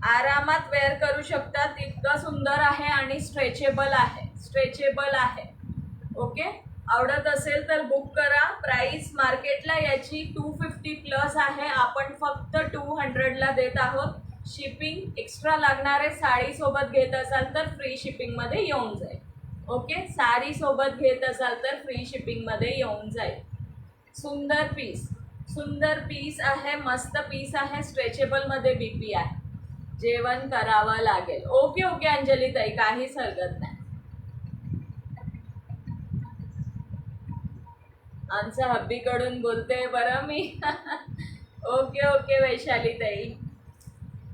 आरामात वेअर करू शकतात. इतकं सुंदर आहे आणि स्ट्रेचेबल आहे. ओके. आवडत असेल तर बुक करा. प्राइस मार्केटला याची 250 प्लस आहे, आपण फक्त 200ला देत आहोत. शिपिंग एक्स्ट्रा लागणार आहे. साडी सोबत घेत असाल तर फ्री शिपिंग मध्ये येऊन जाईल. ओके. साडी सोबत घेत असाल तर फ्री शिपिंग मध्ये येऊन जाईल. सुंदर पीस आहे, मस्त पीस आहे. स्ट्रेचेबल मध्ये बीपी आहे. जेवण करावं लागेल. ओके अंजली ताई, काहीच हरकत नाही. आमच्या हब्बीकडून बोलते बरं मी. ओके वैशाली ताई.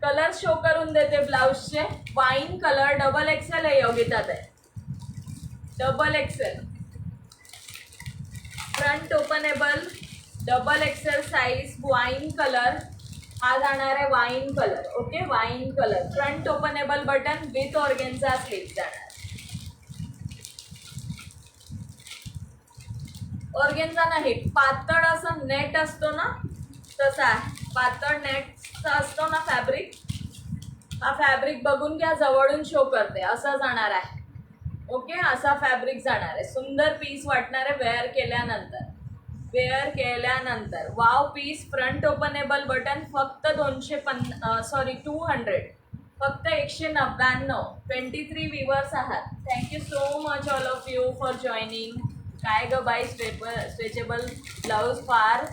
कलर शो करून देते ब्लाउजचे. वाईन कलर डबल एक्सेल आहे योगिता ताई. Double XL front openable double XL size. Wine colour हा जाणार आहे. Wine colour. Okay. Wine colour front openable button with organza sleeve जाणार. ऑर्गेन्झा नाही, पातळ असं नेट असतो ना तसा आहे. पातळ नेटचा असतो ना फॅब्रिक, हा फॅब्रिक बघून घ्या. जवळून शो करते असं जाणार आहे. ओके. असा फॅब्रिक जाणार आहे. सुंदर पीस वाटणार आहे वेअर केल्यानंतर. Wow piece. Front openable button फक्त 200, फक्त 199. 23 व्ह्यूअर्स आहात. Thank you so much all of you for joining. काय ग बाई, स्ट्रेचेबल ब्लाऊज फार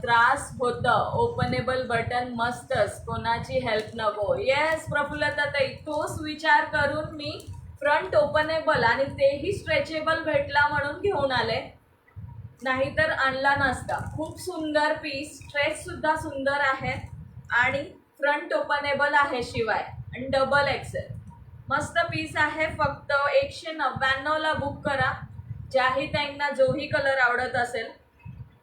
त्रास होतं. ओपनेबल बटन मस्तच, कोणाची हेल्प नको. येस प्रफुल्लता ताई, तोच विचार करून मी फ्रंट ओपनेबल आणि तेही स्ट्रेचेबल भेटला म्हणून घेऊन आले, नाहीतर आणला नसता. खूप सुंदर पीस. स्ट्रेच सुद्धा सुंदर आहे आणि फ्रंट ओपनेबल आहे शिवाय. आणि डबल एक्सेल मस्त पीस आहे. फक्त 199ला बुक करा. ज्याही ताईंना जोही कलर आवडत असेल.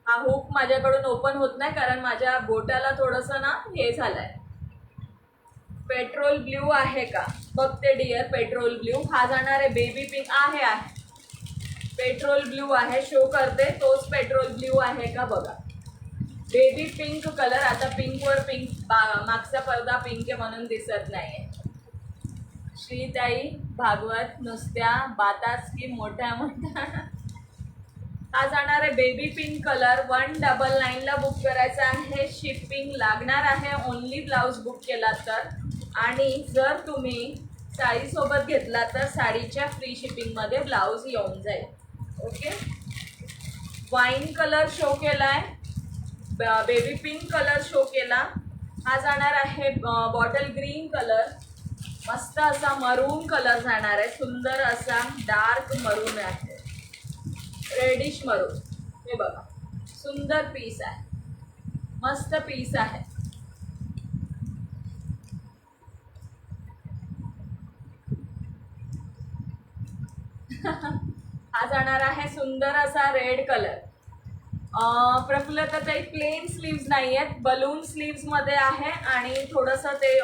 हा हुक माझ्याकडून ओपन होत नाही कारण माझ्या बोटाला थोडंसं ना हे झालंय. पेट्रोल ब्ल्यू आहे का बघते डिअर. पेट्रोल ब्ल्यू हा जाणार आहे. बेबी पिंक आहे. पेट्रोल ब्ल्यू आहे. शो करते. तोच पेट्रोल ब्ल्यू आहे का बघा. Baby pink colour. आता पिंकवर पिंक, मागचा पडदा पिंक आहे म्हणून दिसत नाहीये. श्रीताई भागवत नुसत्या बाताच की मोठ्या हा जाणार आहे. Baby pink colour. 199ला बुक करायचा आहे. शिपिंग लागणार आहे ओनली ब्लाऊज बुक केला तर. आणि जर तुम्ही साडीसोबत घेतला तर साडीच्या फ्री शिपिंगमध्ये ब्लाऊज येऊन जाईल. ओके. वाईन कलर शो केलाय. बेबी पिंक कलर शो केला. हा जाणार आहे बॉटल ग्रीन कलर. मस्त असा मरून कलर जाणार आहे. सुंदर असा डार्क मरून आहे. रेडिश मरून. हे बघा सुंदर पीस आहे. मस्त पीस आहे. हा जाणार आहे सुंदर असा रेड कलर. प्रफुल्लता ताई प्लेन स्लीव्स नाही आहेत, बलून स्लीव्स मध्ये आहे आणि थोडंसं ते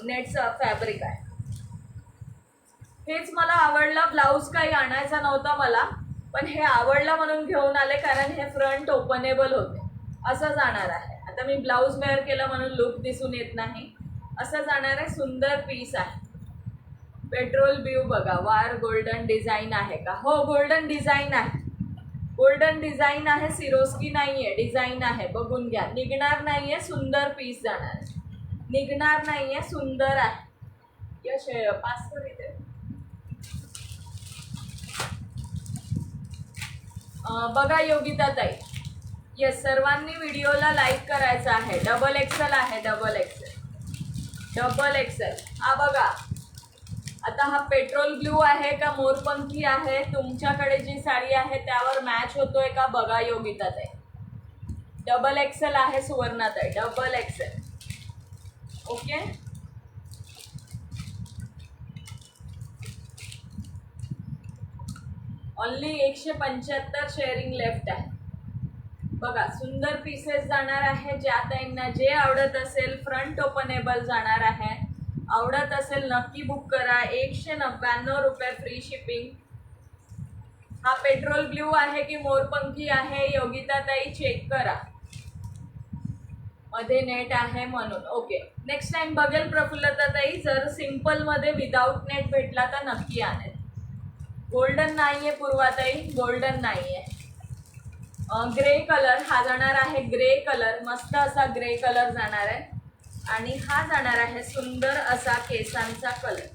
नेटचं फॅब्रिक आहे. हेच मला आवडलं. ब्लाऊज काही आणायचा नव्हता मला, पण हे आवडलं म्हणून घेऊन आले कारण हे फ्रंट ओपनेबल होते. असं जाणार आहे. आता मी ब्लाऊज वेअर केलं म्हणून लुक दिसून येत नाही. असं जाणार आहे. सुंदर पीस आहे. पेट्रोल ब्ल्यू बघा. वार गोल्डन डिझाईन आहे का. हो गोल्डन डिझाईन आहे. गोल्डन डिझाईन आहे. सिरोस्की नाही आहे, डिझाईन आहे. बघून घ्या. निघणार नाही आहे. सुंदर पीस जाणार आहे. निघणार नाही आहे. सुंदर आहे. यश पास कर इथे. बघा योगिता ताई. येस सर्वांनी व्हिडिओला लाईक करायचं आहे. डबल एक्सेल आहे. डबल एक्सेल हा बघा. आता हा पेट्रोल ब्ल्यू आहे का मोरपंखी आहे. तुमच्याकडे जी साडी आहे त्यावर मॅच होतोय का बघा योगिता ताई. डबल एक्सेल आहे सुवर्णा ताई. Double XL. Okay. Only 175 sharing left आहे. बघा सुंदर पीसेस जाणार आहे. ज्या ताईंना जे आवडत असेल फ्रंट ओपनेबल जाणार आहे. आवडत असेल नक्की बुक करा. 199 रुपये फ्री शिपिंग. हा पेट्रोल ब्ल्यू आहे की मोरपंखी आहे योगिता ताई चेक करा. मध्ये नेट आहे म्हणून. ओके नेक्स्ट टाइम बघेल प्रफुल्लता ताई. जर सिंपल मध्ये विदाउट नेट भेटला तर नक्की आणेल. गोल्डन नाहीये पूर्वाताई, गोल्डन नाहीये. ग्रे कलर हा जाणार आहे. ग्रे कलर मस्त असा ग्रे कलर जाणार आहे. आणि हा जाणार आहे सुंदर असा केसांचा कलर.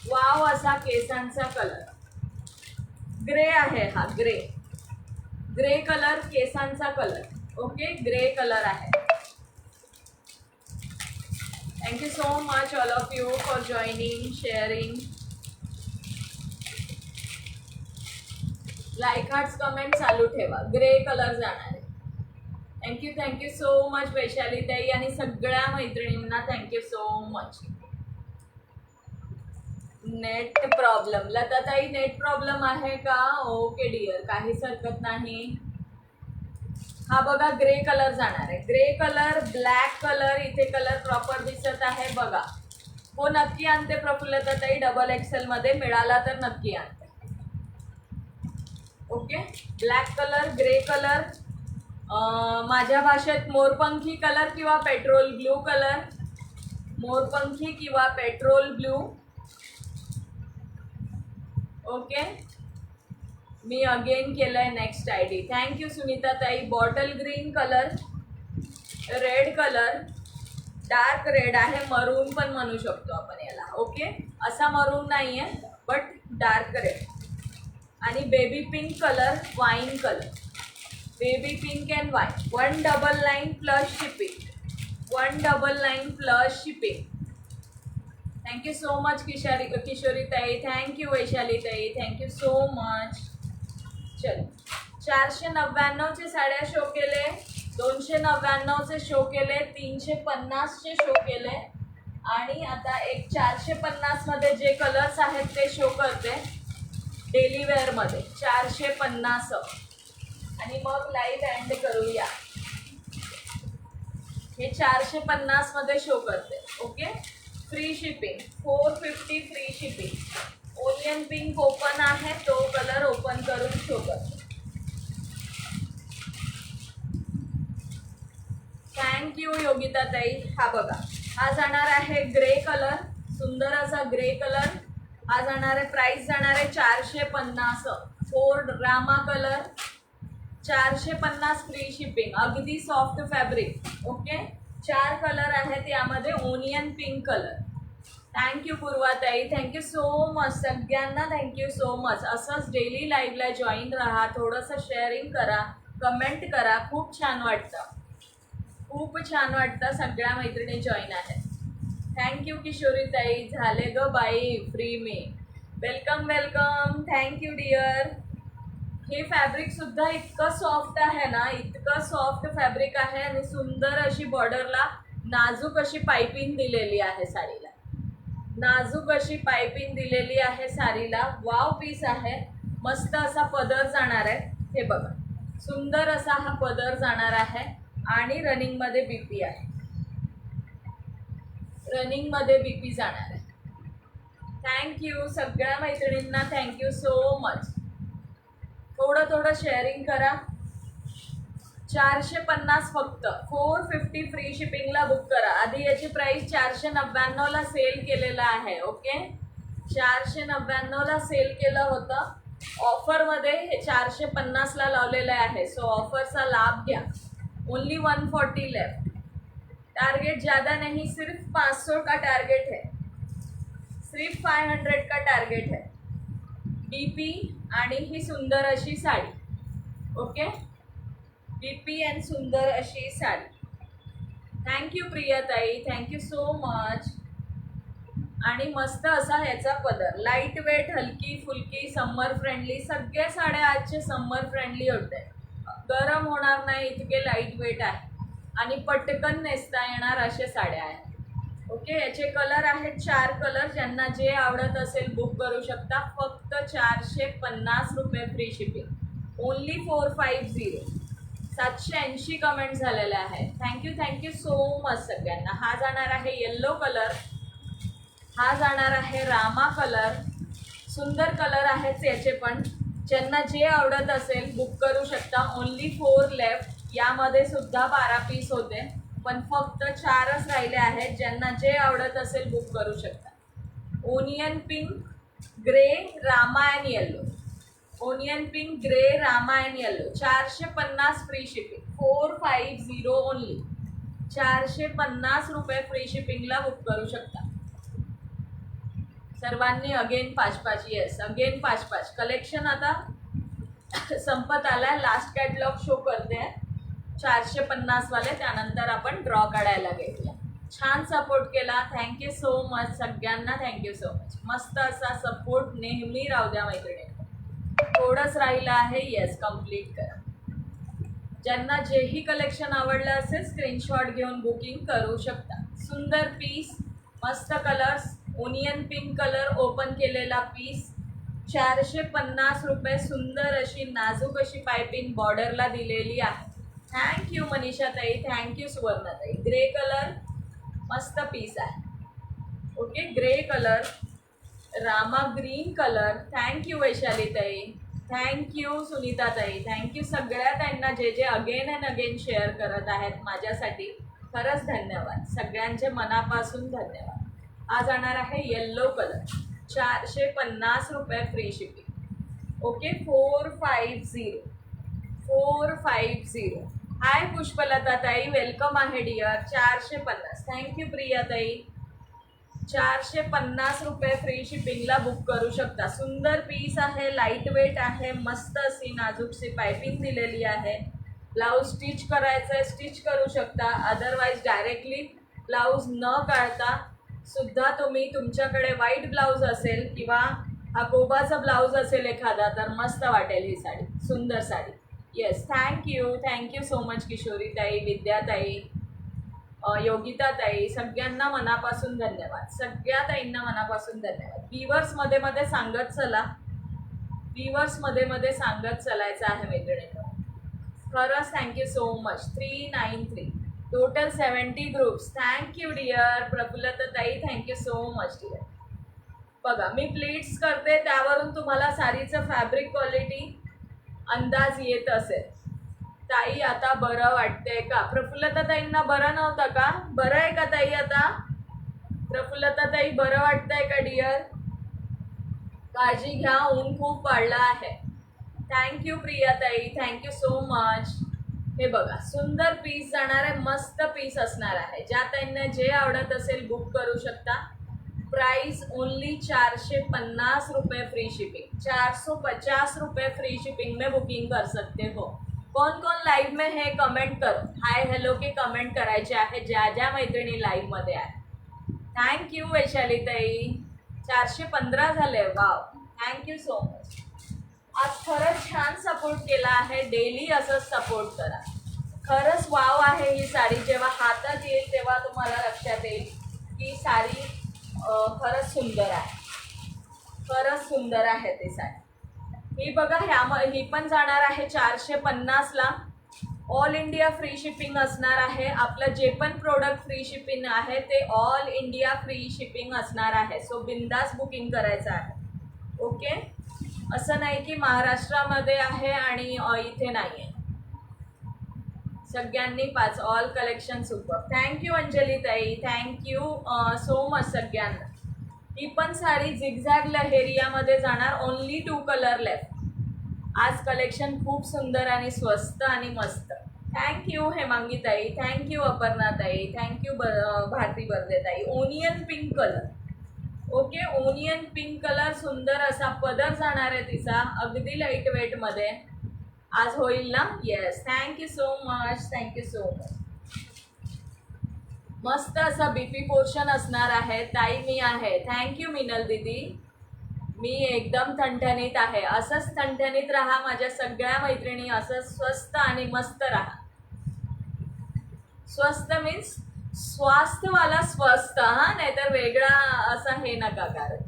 वाव असा केसांचा कलर. ग्रे आहे हा. ग्रे ग्रे कलर केसांचा कलर. ओके ग्रे कलर आहे. Thank you so much all of you for joining sharing. Like hearts comment चालू ठेवा. ग्रे कलर जाणार आहे. थँक्यू सो मच वैशाली ताई आणि सगळ्या मैत्रिणींना thank you so much. Net problem Lata ताई नेट प्रॉब्लेम आहे का? ओके डिअर काहीच हरकत नाही. हा बघा ग्रे कलर जाणार आहे. ग्रे कलर ब्लॅक कलर इथे कलर प्रॉपर दिसत आहे बघा. हो नक्की आणते प्रफुल्लता ताई. डबल एक्सेल मध्ये मिळाला तर नक्की आणते. Okay black colour grey colour माझ्या भाषेत मोरपंखी कलर किंवा पेट्रोल ब्ल्यू कलर. मोरपंखी किंवा पेट्रोल ब्ल्यू. ओके मी अगेन केलंय next I D. Thank you Sunita ताई. Bottle green colour red colour dark red आहे. मरून पण म्हणू शकतो आपण याला. ओके असा मरून नाही आहे बट डार्क रेड. आणि baby pink colour wine colour. Baby pink and wine. 199 plus shipping. 199 plus shipping. Thank you so much Kishori ताई. थँक्यू वैशाली ताई. Thank you so much. चलो 499चे साड्या शो केले. 299चे शो केले. 350चे शो केले. आणि आता एक 450 मध्ये जे कलर्स आहेत ते शो करते डेली वेअर मध्ये. 450 आणि मग लाईव्ह एंड करूया. हे 450 मध्ये शो करते. Okay free shipping 450 free shipping. Onion pink open आहे तो कलर ओपन करून शो करते. थँक्यू योगिता ताई. हा बघा हा जाणार आहे ग्रे कलर. सुंदर असा ग्रे कलर हा जाणार आहे. प्राइस जाणार आहे 450. 4 रामा कलर 450 फ्री शिपिंग. अगदी सॉफ्ट फॅब्रिक. ओके 4 कलर आहेत यामध्ये. Onion pink colour. थँक्यू पूर्वाताई. थँक्यू सो मच सगळ्यांना. Thank you so much. असंच डेली लाईव्हला जॉईन राहा. थोडंसं शेअरिंग करा कमेंट करा. खूप छान वाटतं. खूप छान वाटतं. सगळ्या मैत्रिणी जॉईन आहेत. थँक्यू किशोरी ताई. झाले ग बाई फ्री मी. Welcome welcome. Thank you dear. हे फॅब्रिक सुद्धा इतकं सॉफ्ट आहे ना. इतकं सॉफ्ट फॅब्रिक आहे आणि सुंदर अशी बॉर्डरला नाजूक अशी पाइपिंग दिलेली आहे साडीला. नाजूक अशी पाइपिंग दिलेली आहे साडीला. वाव पीस आहे. मस्त असा पदर जाणार आहे. हे बघा सुंदर असा हा पदर जाणार आहे. आणि रनिंग मध्ये बीपी आहे. रनिंग मध्ये बीपी जाणार आहे. थँक्यू सगळ्या मैत्रिणींना. Thank you so much. थोडं शेअरिंग करा. 450 फक्त. 450 फ्री शिपिंगला बुक करा. आधी याची प्राइस 499ला सेल केलेला आहे. ओके 499ला सेल केलं होतं. ऑफरमध्ये हे 450ला लावलेलं आहे. सो ऑफरचा लाभ घ्या. Only 140 left. टारगेट ज़्यादा नहीं सिर्फ 500 का टारगेट है. सिर्फ 500 का टारगेट है. डीपी आणि ही सुंदर अशी साडी. ओके डीपी अँड सुंदर अशी साडी. थँक्यू प्रियाताई. Thank you so much. आणि मस्त असा ह्याचा पदर. लाईट वेट हलकी फुलकी समर फ्रेंडली. सगळ्या साड्या आजचे समर फ्रेंडली होते. गरम होणार नाही इतके लाईट वेट आहे आणि पटकन नेसता येणार अशा साड्या आहेत. ओके, याचे कलर आहेत 4 कलर. ज्यांना जे आवडत असेल बुक करू शकता. फक्त 450 रुपये फ्री शिपिंग. ओनली 450. 780 कमेंट झालेले आहेत. थँक्यू सो मच सगळ्यांना. हा जाणार आहे येल्लो कलर, हा जाणार आहे रामा कलर. सुंदर कलर आहेत याचे पण. ज्यांना जे आवडत असेल बुक करू शकता. Only 4 left. यामध्ये सुद्धा 12 पीस होते, पण फक्त 4च राहिले आहेत. ज्यांना जे आवडत असेल बुक करू शकता. Onion pink, grey, Rama and yellow. Onion pink, grey, Rama and yellow. 450 free shipping. 450 only. 450 रुपये फ्री शिपिंगला बुक करू शकता. सर्वांनी अगेन 5-5. Yes, again 5-5. कलेक्शन आता संपत आलाय. लास्ट कॅटलॉग शो करते 450 वाले. त्यानंतर आपण ड्रॉ काढायला घेऊया. छान सपोर्ट केला. थँक्यू सो मच सगळ्यांना. Thank you so much. मस्त असा सपोर्ट नेहमी राहू द्या मैत्रिणी. थोडंच राहिलं आहे. येस, कम्प्लीट करा. ज्यांना जेही कलेक्शन आवडलं असेल स्क्रीनशॉट घेऊन बुकिंग करू शकता. सुंदर पीस, मस्त colours. Onion pink colour open केलेला पीस. 450 रुपये. सुंदर अशी नाजूक अशी पायपिंग बॉर्डरला दिलेली आहे. थँक्यू मनीषा ताई. थँक्यू सुवर्णा ताई. ग्रे कलर मस्त पीस आहे. Okay, grey colour, Rama green colour. Thank you Vaishali ताई. थँक्यू सुनीता ताई. थँक्यू सगळ्या ताईंना जे जे अगेन अँड अगेन शेअर करत आहेत माझ्यासाठी. खरंच धन्यवाद. सगळ्यांचे मनापासून धन्यवाद. हा जाणार आहे येल्लो कलर. 450 रुपये फ्री शिपिंग. ओके, 450. 450. हाय पुष्पलता ताई, वेलकम आहे डिअर. 450. थँक्यू प्रिया ताई. 450 रुपये फ्री शिपिंगला बुक करू शकता. सुंदर पीस आहे, लाईट वेट आहे, मस्त अशी नाजूकशी पायपिंग दिलेली आहे. ब्लाऊज स्टिच करायचं आहे स्टिच करू शकता. अदरवाईज डायरेक्टली ब्लाऊज न काढता सुद्धा तुम्ही, तुमच्याकडे व्हाईट ब्लाऊज असेल किंवा हा गोबाचा ब्लाऊज असेल एखादा, तर मस्त वाटेल ही साडी. सुंदर sari. Yes, thank you so much Kishori ताई, विद्या ताई, योगिता ताई. सगळ्यांना मनापासून धन्यवाद. सगळ्या ताईंना मनापासून धन्यवाद. व्ह्यूअर्स मध्ये मध्ये सांगत चला. व्ह्यूअर्स मध्ये मध्ये सांगत चलायचं आहे मैत्रिणींनो. खरंच thank you so much. 393. Total 70 groups. Thank you dear. प्रफुल्लता ताई, थँक्यू सो मच डिअर. बघा, मी प्लीट्स करते, त्यावरून तुम्हाला साडीचं फॅब्रिक क्वालिटी अंदाज येत असेल. ताई आता बरं वाटतंय का? प्रफुल्लता ताईंना बरं नव्हतं का? बरं आहे का ताई आता? प्रफुल्लता ताई, बरं वाटतंय का डिअर? काळजी घ्या, ऊन खूप वाढलं आहे. थँक्यू प्रिया ताई. Thank you so much. हे बघा, सुंदर पीस जाणार आहे, मस्त पीस असणार आहे. ज्या ताईंना जे आवडत असेल बुक करू शकता. प्राइस ओनली 450 रुपये फ्री शिपिंग. 450 रुपये फ्री शिपिंग में बुकिंग कर सकते हो. कौन कौन लाईव्ह में है कमेंट करो. हाय हॅलो के कमेंट करायचे आहे ज्या ज्या मैत्रिणी लाईव्हमध्ये आहे. थँक्यू वैशाली ताई. 415 झाले. Wow, thank you so much. आज खरंच छान सपोर्ट केला आहे. डेली असंच सपोर्ट करा. खरंच वाव आहे ही साडी. जेव्हा हातात येईल तेव्हा तुम्हाला लक्षात येईल की साडी खरंच सुंदर आहे. खरंच सुंदर आहे ती साडी. ही बघा, ही पण जाणार आहे 450ला. ऑल इंडिया फ्री शिपिंग असणार आहे. आपलं जे पण प्रोडक्ट फ्री शिपिंग आहे ते ऑल इंडिया फ्री शिपिंग असणार आहे. सो बिंदास बुकिंग करायचं आहे. ओके, असं नाही की महाराष्ट्रामध्ये आहे आणि इथे नाही आहे. सगळ्यांनी 5. All collection super. Thank you Anjali ताई. थँक्यू सो मच सगळ्यांना. ही पण साडी झिगझॅग लहेरियामध्ये जाणार. Only 2 colour left. आज कलेक्शन खूप सुंदर आणि स्वस्त आणि मस्त. थँक्यू हेमांगी ताई. थँक्यू अपर्णा ताई. थँक्यू भारती बर्दे ताई. Onion pink colour. Okay, onion pink colour. सुंदर असा पदर जाणार आहे तिचा, अगदी लाईट वेटमध्ये. आज होईल ना? Yes, thank you so much. Thank you so much. मस्त असा बीपी पोर्शन असणार आहे. ताई मी आहे. थँक्यू मिनल दीदी. मी एकदम ठणठणीत आहे. असंच ठणठणीत राहा माझ्या सगळ्या मैत्रिणी. असंच स्वस्त आणि मस्त राहा. स्वस्त मीन्स स्वास्थ्यवाला स्वस्त, हा, नाहीतर वेगळा असा हे नका कारण.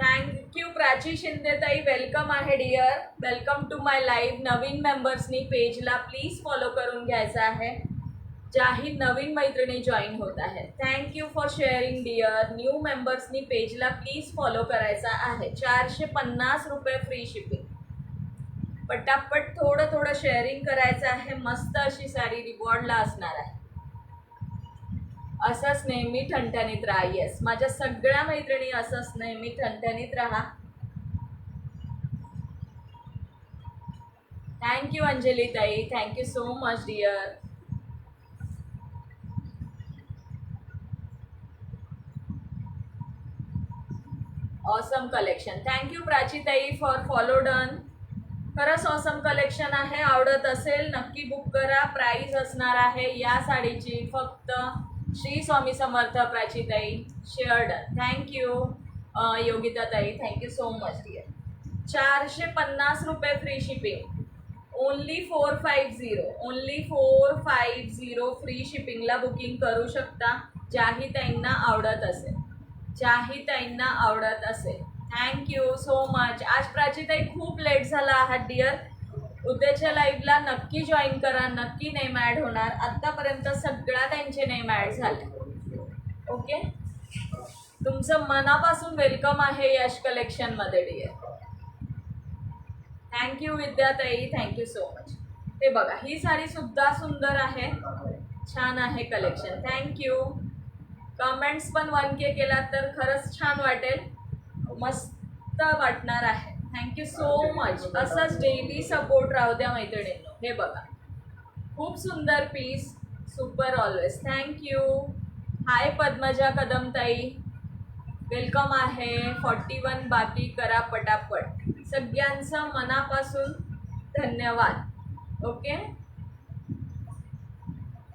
थँक्यू प्राची शिंदे ताई, वेलकम आहे dear, welcome to my live. नवीन मेंबर्सनी पेजला प्लीज फॉलो करून घ्यायचं आहे, ज्याही नवीन मैत्रिणी जॉईन होत आहे. Thank you for sharing dear. New मेंबर्सनी पेजला प्लीज फॉलो करायचा आहे. 450 रुपये फ्री शिपिंग. पटापट थोडं थोडं शेअरिंग करायचं आहे. मस्त अशी साडी रिवॉर्डला असणार आहे. असंच नेहमी ठणठणीत राहा. येस, माझ्या सगळ्या मैत्रिणी असंच नेहमी ठणठणीत राहा. थँक्यू अंजली ताई, thank you so much dear. Awesome collection. Thank you Prachi ताई फॉर फॉलो डन. खरंच ऑसम कलेक्शन आहे. आवडत असेल नक्की बुक करा. प्राइस असणार आहे या साडीची फक्त श्री स्वामी समर्थ. प्राची ताई शेअर डन. थँक्यू योगिता ताई, थँक्यू सो मच डिअर. 450 रुपये free shipping. Only 450, only 450 free शिपिंगला बुकिंग करू शकता, ज्याही ताईंना आवडत असेल, ज्याही ताईंना आवडत असेल. Thank you so much. आज प्राचीताई खूप लेट झाला आहात डिअर. उद्याच्या लाईव्हला नक्की जॉईन करा, नक्की नेम ॲड होणार. आत्तापर्यंत सगळ्या त्यांचे नेम ॲड झाले. ओके, तुमचं मनापासून वेलकम आहे यश कलेक्शनमध्ये डिअर. थँक्यू विद्याताई, थँक्यू सो मच. हे बघा, ही साडी सुद्धा सुंदर आहे, छान आहे कलेक्शन. थँक्यू. कमेंट्स पण 1K केलात तर खरंच छान वाटेल, मस्त वाटणार आहे. Thank you so much. असंच डेली सपोर्ट राहू द्या मैत्रिणींनो. हे बघा, खूप सुंदर पीस, सुपर ऑलवेज. थँक्यू. हाय पद्मजा कदमताई, वेलकम आहे. 41 बाकी करा पटापट. सगळ्यांचं मनापासून धन्यवाद. ओके,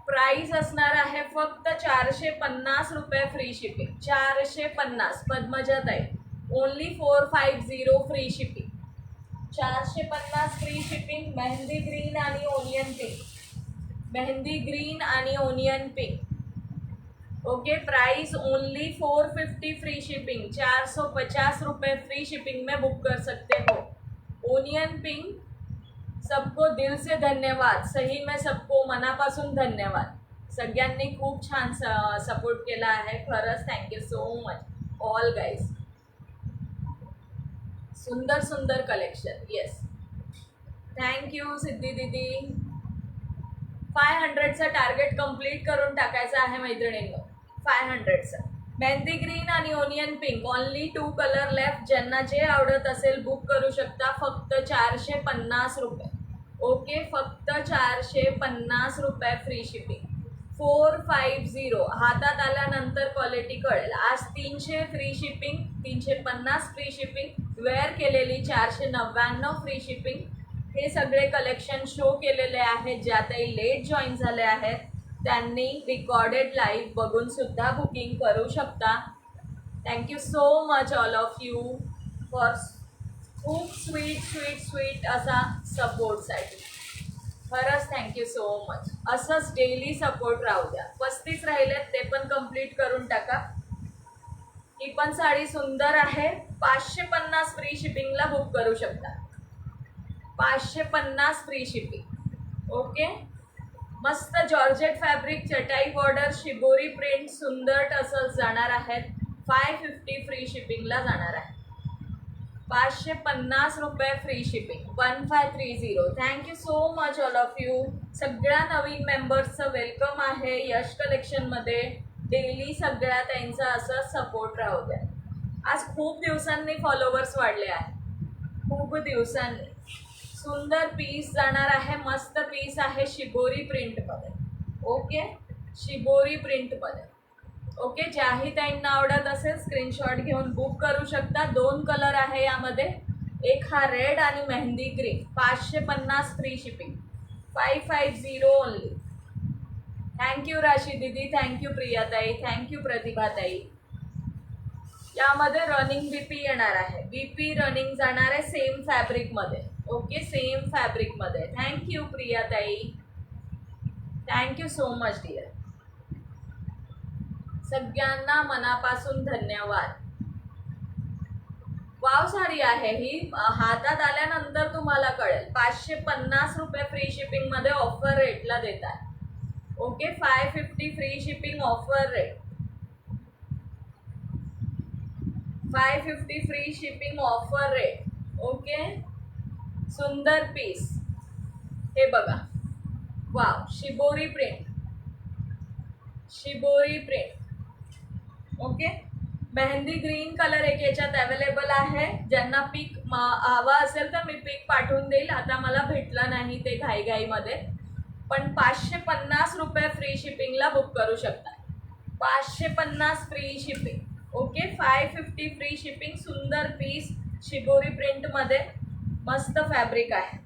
प्राइस असणार आहे फक्त 450 रुपये फ्री शिपिंग. 450 पद्मजा ताई, only 450 free shipping. 450 free shipping. Mehndi green आणि ओनियन पिंक, मेहंदी ग्रीन आणि onion pink. Okay, price only 450 free shipping. 450 रुपये फ्री शिपिंग में बुक कर सकते हो. Onion pink. सबको दिल से धन्यवाद. सही में सबको मनापासून धन्यवाद. सगळ्यांनी खूप छान सपोर्ट केला आहे खरंच. Thank you so much all guys. सुंदर सुंदर कलेक्शन. येस, थँक्यू सिद्धी दीदी. 500चं टार्गेट कंप्लीट करून टाकायचं आहे मैत्रिणींनो. 500चं मेहंदी ग्रीन आणि onion pink. Only 2 colour left. ज्यांना जे आवडत असेल बुक करू शकता. फक्त 450 रुपये. ओके, फक्त 450 रुपये फ्री शिपिंग. 450 हातात आल्यानंतर क्वालिटी कळेल. आज 300 free shipping, 350 free shipping, wear केलेली 499 फ्री शिपिंग. हे सगळे कलेक्शन शो केलेले आहेत. ज्यातही लेट जॉईन झाले आहेत त्यांनी रिकॉर्डेड लाईव्ह बघून सुद्धा बुकिंग करू शकता. Thank you so much all of you for खूप स्वीट स्वीट स्वीट असा सपोर्टसाठी. खरंच थँक्यू सो मच. असंच डेली सपोर्ट राहू द्या. 35 राहिलेत ते पण कंप्लीट करून टाका. ही पण साडी सुंदर आहे. 550 फ्री शिपिंगला बुक करू शकता. 550 फ्री शिपिंग. ओके, मस्त जॉर्जेट फॅब्रिक, चटाई बॉर्डर, शिबोरी प्रिंट, सुंदर टसल्स जाणार आहेत. 550 फ्री शिपिंगला जाणार आहे. 550 रुपये free shipping. 1530. Thank you so much all of you. सगळ्या नवीन मेंबर्सचं वेलकम आहे यश कलेक्शनमध्ये. डेली सगळ्या त्यांचा असं सपोर्ट राहू द्या. आज खूप दिवसांनी फॉलोवर्स वाढले आहेत, खूप दिवसांनी. सुंदर पीस जाणार आहे, मस्त पीस आहे शिबोरी प्रिंटमध्ये. ओके, शिबोरी प्रिंटमध्ये. ओके, ज्याही त्यांना आवडत असेल स्क्रीनशॉट घेऊन बुक करू शकता. 2 कलर आहे यामध्ये, एक हा रेड आणि mehndi green. 550 free shipping. 550 only. Thank you राशी दीदी, थँक्यू प्रियाताई, थँक्यू प्रतिभाताई. यामध्ये रनिंग बीपी येणार आहे. बीपी रनिंग जाणार आहे सेम फॅब्रिकमध्ये. ओके, सेम फॅब्रिकमध्ये. थँक्यू प्रियाताई, थँक्यू सो मच डिअर. सगळ्यांना मनापासून धन्यवाद. वाव साडी आहे ही, हातात आल्यानंतर तुम्हाला कळेल. 550 रुपये फ्री शिपिंग मध्ये ऑफर रेटला देतात. Okay, 550 free shipping offer rate, 550 free shipping offer rate. Okay, सुंदर पीस हे बघा. Wow, shibori print, shibori print. Okay, mehndi green colour एक याच्यात अवेलेबल आहे. ज्यांना पिक हवा असेल तर मी पिक पाठवून देईल. आता मला भेटला नाही ते घाईघाईमध्ये, पण 550 रुपये फ्री शिपिंगला बुक करू शकता. 550 free shipping. Okay, 550 free shipping. सुंदर पीस शिबोरी प्रिंटमध्ये, मस्त फॅब्रिक आहे.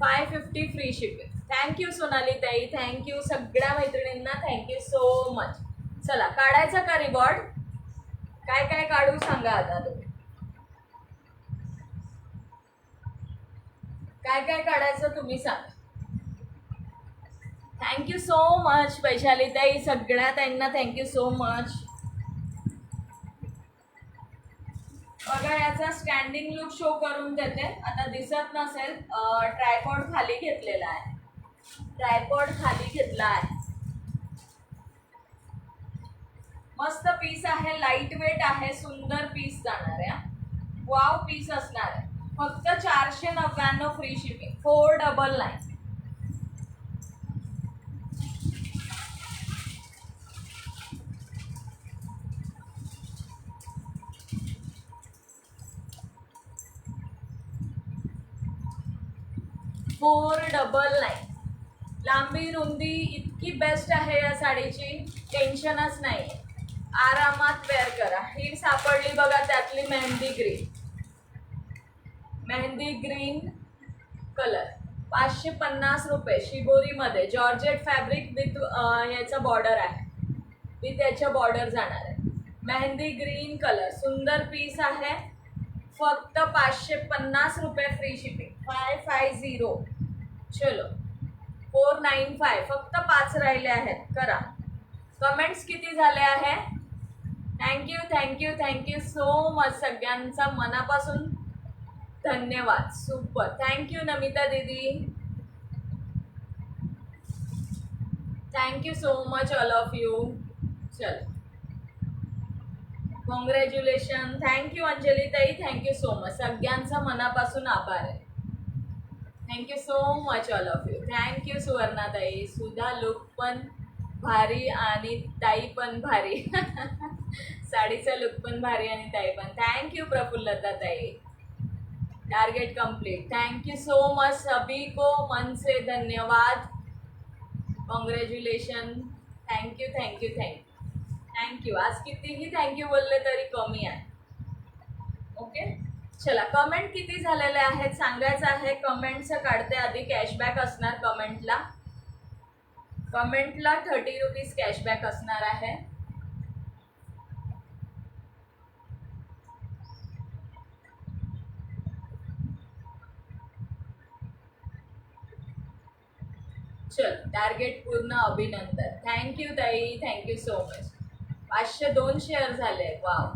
550 फ्री शिपिंग. थँक्यू सोनाली ताई, थँक्यू सगळ्या मैत्रिणींना, थँक्यू सो मच. चला, काढायचा का रिवॉर्ड? काय काय काढू सांगा आता तुम्ही. काय काय काढायचं तुम्ही सांगा. थँक्यू सो मच वैशाली ताई, सगळ्या ताईंना थँक्यू सो मच. बघा, याचा स्टँडिंग लुक शो करून देते. आता दिसत नसेल, ट्रायपॉड खाली घेतलेला आहे, ट्रायपॉड खाली घेतला आहे. मस्त पीस आहे, लाईट वेट आहे, सुंदर पीस जाणार आहे. वाव पीस असणार आहे. फक्त 499 फ्री शिपिंग, 499. $499. लांबी रुंदी इतकी बेस्ट आहे या साडीची, टेन्शनच नाही. आरामात वेअर करा. ही सापडली बघा त्यातली mehndi green, mehndi green colour. 550 रुपये शिबोरीमध्ये, जॉर्जेट फॅब्रिक विथ याचा बॉर्डर आहे, विथ याच्या बॉर्डर जाणार आहे. मेहंदी ग्रीन कलर, सुंदर पीस आहे. फक्त 550 रुपये फ्री शिपिंग. 550. चलो, 495. फक्त 5 राहिले आहेत. करा कमेंट्स. किती झाले आहे? Thank you thank you thank you so much. सगळ्यांचा मनापासून धन्यवाद. सुपर, थँक्यू नमिता दीदी, thank you so much all of you. चलो, कॉंग्रॅच्युलेशन. थँक्यू अंजली ताई, थँक्यू सो मच. सगळ्यांचा मनापासून आभार आहे. Thank you so much all of you. Thank you Suvarna ताई. सुधा लुक पण भारी आणि ताई पण भारी. साडीचा लुक पण भारी आणि ताई पण. थँक्यू प्रफुल्लता ताई. Target complete. Thank you so much सभी को मन से धन्यवाद. Congratulation. Thank you thank you thank you thank you. आज कितीही थँक्यू बोलले तरी कमी आहे. ओके, चला, कमेंट किती झालेले आहेत सांगायचं आहे. कमेंटचं काढते आधी. कॅशबॅक असणार कमेंटला, कमेंटला 30 रुपीज कॅशबॅक असणार आहे. चल, टार्गेट पूर्ण. अभिनंदन. थँक्यू ताई, थँक्यू सो मच. 502 शेअर झाले. वाव.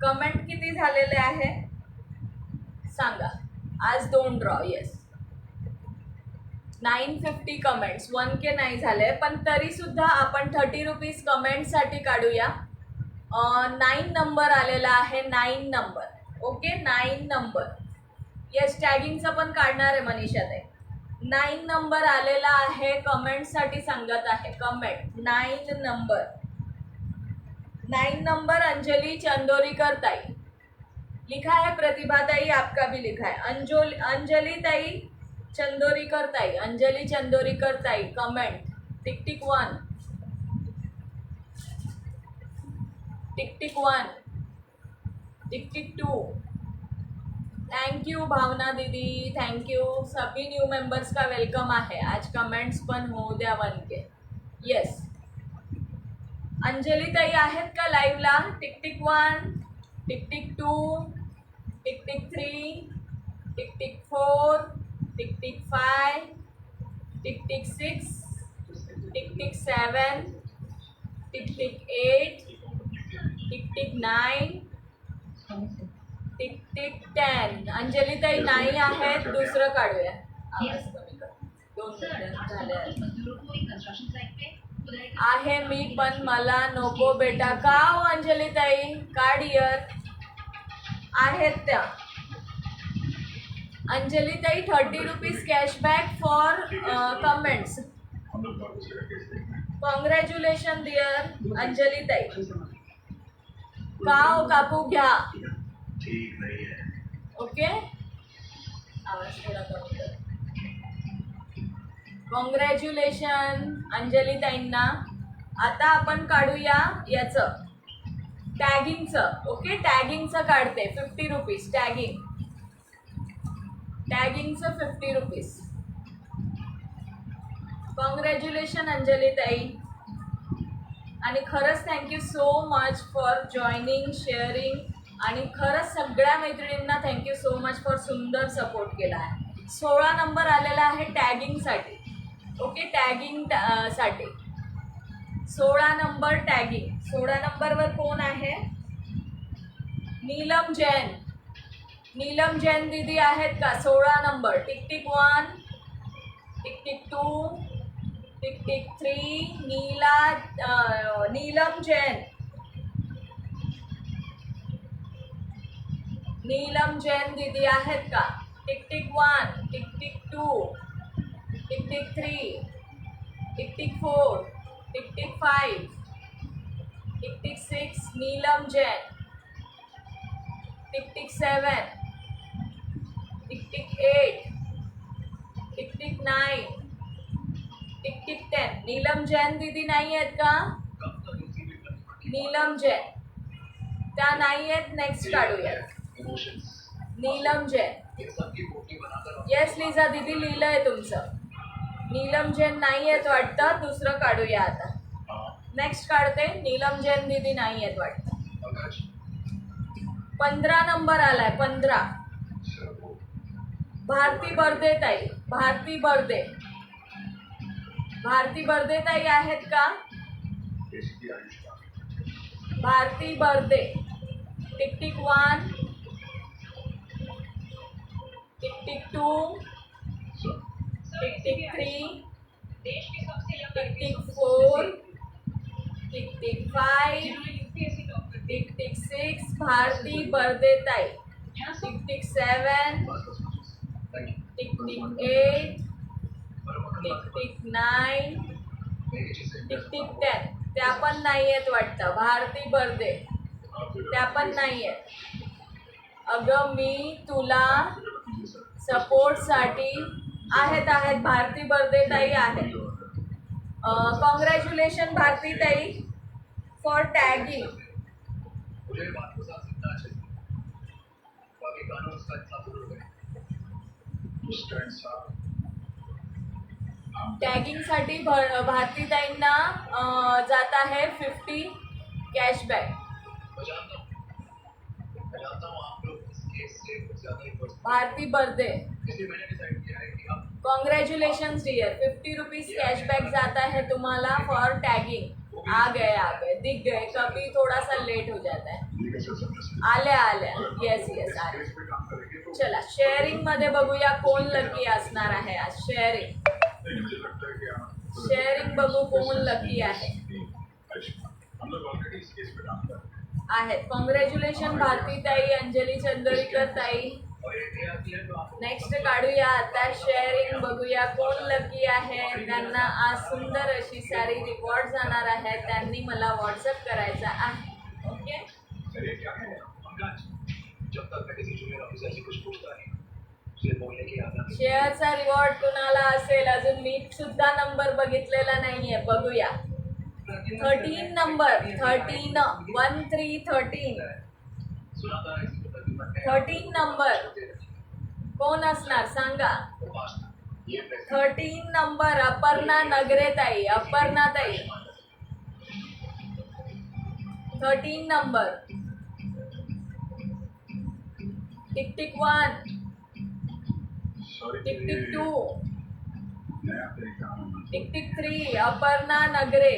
कमेंट किती झालेले आहे सांगा. आज 2 ड्रॉ. Yes, 950 comments. 1K नाही झाले, पण तरी सुद्धा आपण 30 रुपीज कमेंटसाठी काढूया. 9 नंबर आलेला आहे, 9 नंबर. Okay, 9 number. येस, टॅगिंगचं पण काढणार आहे मनीषा ताई. 9 नंबर आलेला आहे, कमेंटसाठी सांगत आहे. Comment 9 number, 9 number. Anjali Chandorikar ताई लिखा है, प्रतिभा ताई आपका भी लिखा है. अंजलि ताई चंदोरीकर ताई, अंजलि चंदोरीकर ताई. Comment tick tick 1, tick tick 1, tick tick 2. Thank you Bhavana दीदी, थैंक यू. सभी न्यू मेंबर्स का वेलकम आहे. आज कमेंट्स पण होऊ द्या 1K. येस, अंजली ताई आहेत का लाईव्हला? Tick tick 1, tick tick 2, tick tick 3, tick tick 4, tick tick 5, tick tick 6, tick tick 7, tick tick 8, tick tick 9, tick tick 10. Anjali ताई नाही आहेत, दुसरं काढूया. आवाज कमी कर. 2 मिनिटं झाले आहे मी, पण मला नको बेटा. का हो अंजली ताई? का डिअर? आहेत त्या अंजली ताई 30 rupees cashback for comments. Congratulation dear Anjali ताई. का हो कापू घ्या. ओके, आवाज थोडा कमी कर. कॉंग्रॅच्युलेशन अंजली ताईंना. आता आपण काढूया याचं टॅगिंगचं. ओके, टॅगिंगचं काढते 50 रुपीज. टॅगिंगचं 50 रुपीज. कॉंग्रॅच्युलेशन अंजली ताई. आणि खरंच thank you so much for joining, sharing. आणि खरंच सगळ्या मैत्रिणींना थँक्यू सो मच फॉर सुंदर सपोर्ट केला आहे. 16 नंबर आलेला आहे टॅगिंगसाठी. ओके, टॅगिंग साठी 16 नंबर टॅगिंग. 16 नंबरवर कोण आहे? नीलम जैन. नीलम जैन दीदी आहेत का? 16 number. Tick tick 1, tick tick 2, tick tick 3. Neelam Jain. Neelam Jain दीदी आहेत का? Tick tick 1, tick tick 2, tick tick 3, tick tick 4, tick tick 5, tick tick 6. Neelam Jain. Tick tick 7, tick tick 8, tick tick 9, tick tick 10. Neelam Jain दीदी नाही आहेत का? नीलम जैन त्या नाही आहेत. नेक्स्ट काढूया नीलम जैन. येस लिझा दीदी, लिहिलंय तुमचं. नीलम जैन नाही आहेत वाटतं. दुसरं काढूया आता. नेक्स्ट काढते. नीलम जैन दीदी नाही आहेत वाटतं. 15 नंबर आलाय. 15 भारती बर्दे ताई. भारती बर्दे. भारती बर्दे ताई आहेत का? Bharati Barde. Tick tick 1, tick tick 2, tick tick 3, tick tick 4, tick tick 5, tick tick 6. Bharati Barde ताई. Tick tick 7, tick tick 8, tick tick 9, tick tick 10. त्या पण नाही आहेत वाटतं. भारती बर्दे त्या पण नाही आहेत. अगं मी तुला सपोर्टसाठी आहेत. भारती बर्दे ताई आहेत. कॉंग्रॅच्युलेशन भारती ताई फॉर टॅगिंग. टॅगिंग साठी भारती ताईंना जात आहे 50 cashback. Bharati Barde congratulation dear. 50 rupees cashback जाता है तुम्हारा फॉर टैगिंग. आ गए दिख गए. कभी थोड़ा सा लेट हो जाता है. आल्या येस आले. चला शेअरिंग मध्ये बघूया कोण लकी असणार आहे आज. शेअरिंग बघू कोण लकी आहे. आहेत. कॉंग्रॅच्युलेशन भारती ताई, अंजली चंदोरीकर ताई. नेक्स्ट काढूया आता शेअरिंग. बघूया कोण लकी आहे. त्यांना आज सुंदर अशी सारी रिवॉर्ड जाणार आहे. त्यांनी मला व्हॉट्सअप करायचा आहे. ओके. शेअरचा रिवॉर्ड कुणाला असेल. अजून मी सुद्धा नंबर बघितलेला नाहीये. बघूया. 13 नंबर. 13 नंबर कोण असणार सांगा. 13 नंबर अपर्णा नगरे ताई. अपर्णा ताई 13 number. Tick tick 1, tick tick 2, नया तरीका आना टिक टिक 3 अपर्णा नगरे,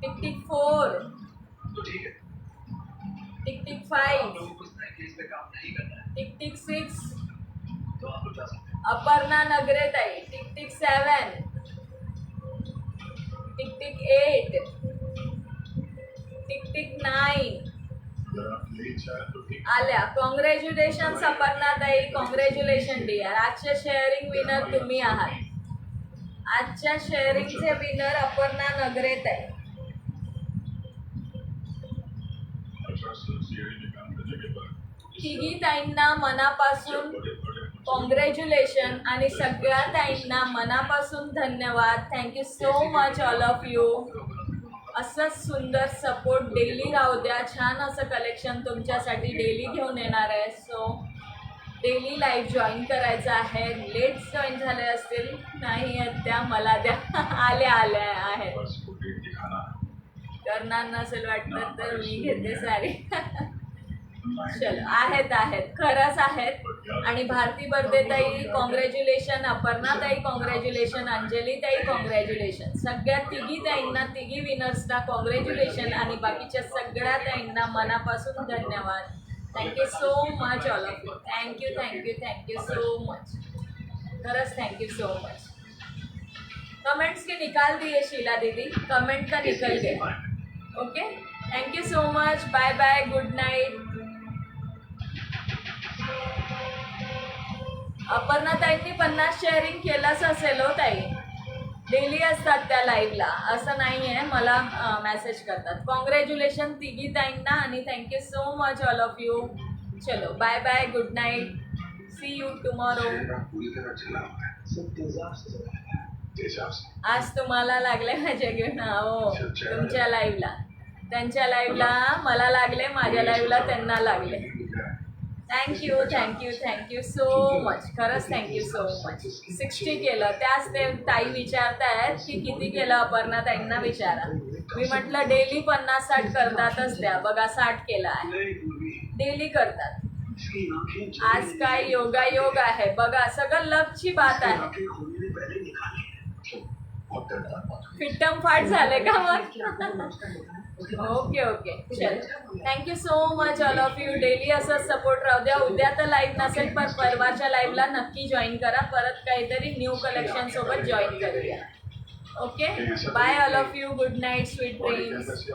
टिक टिक 4 तो ठीक है। टिक टिक आप 5 लोगों को इस नए केस पे काम नहीं करना है टिक टिक 6 तो आप लोग जा सकते हैं। अपर्णा नगरे ताई, tick tick 7 tick tick 8 tick tick 9 अगर आप ले चाहे तो ठीक आल्या. कॉंग्रॅच्युलेशन अपर्णा ताई, कॉंग्रॅच्युलेशन डिअर. आजच्या शेअरिंग विनर तुम्ही आहात. आजच्या शेअरिंगचे विनर अपर्णा नगरे ताई. सीआईडी काम करने के बाद तिघी ताईंना मनापासून बड़े बड़े कॉंग्रॅच्युलेशन आणि सगळ्या ताईंना मनापासून धन्यवाद. Thank you so much all of you. असंच सुंदर सपोर्ट डेली राहू द्या. छान असं कलेक्शन तुमच्यासाठी डेली घेऊन येणार आहे. सो डेली लाईव्ह जॉईन करायचं आहे. लेट जॉईन झाले असतील, नाही आहेत त्या मला द्या. आल्या आहेत. बस को डेट दिखाना है। करणार नसेल वाटतं तर मी घेते साडी. चलो आहेत खरंच आहेत. आणि भारती बर्दे ताई कॉंग्रॅच्युलेशन, अपर्णा ताई कॉंग्रॅच्युलेशन, अंजली ताई कॉंग्रॅच्युलेशन. सगळ्या तिघी ताईंना, तिघी विनर्सना कॉंग्रॅच्युलेशन आणि बाकीच्या सगळ्या ताईंना मनापासून धन्यवाद. Thank you so much all of you. Thank you so much. खरंच थँक्यू सो मच. कमेंट्स के निकाल दिए शीला दीदी, कमेंट का निकल गया. Okay, thank you so much. Bye bye, good night. Aparna ताईंनी 50 शेअरिंग केलंच असेल हो ताई. डेली असतात त्या लाईव्हला, असं नाही आहे. मला मेसेज करतात. कॉंग्रॅच्युलेशन तिघी ताईंना आणि thank you so much all of you. चलो bye bye, good night. See you tomorrow. पूरी तरह चला हुआ है सब तेजाब से आज तुम्हाला लागले माझ्या घेऊन. हो, तुमच्या लाईव्हला, त्यांच्या लाईव्हला मला लागले, माझ्या लाईव्हला त्यांना लागले. Thank you so much. खरंच थँक्यू सो मच. 60 केलं. त्याच ते ताई विचारतायत की किती केलं अपर्णा ताईंना विचारा. मी म्हटलं डेली 50-60 करतातच त्या. बघा 60 केलं आहे. डेली करतात. आज काय योगायोग आहे बघा. सगळं लकची बात आहे. फिट्टम फाट झाले का मग. ओके चल. Thank you so much all of you. Daily असंच सपोर्ट राहू द्या. उद्या तर लाईव्ह नसेल पण परवाच्या लाईव्हला नक्की जॉईन करा. परत काहीतरी न्यू कलेक्शन सोबत जॉईन करूया. Okay, bye all of you. Good night, sweet dreams.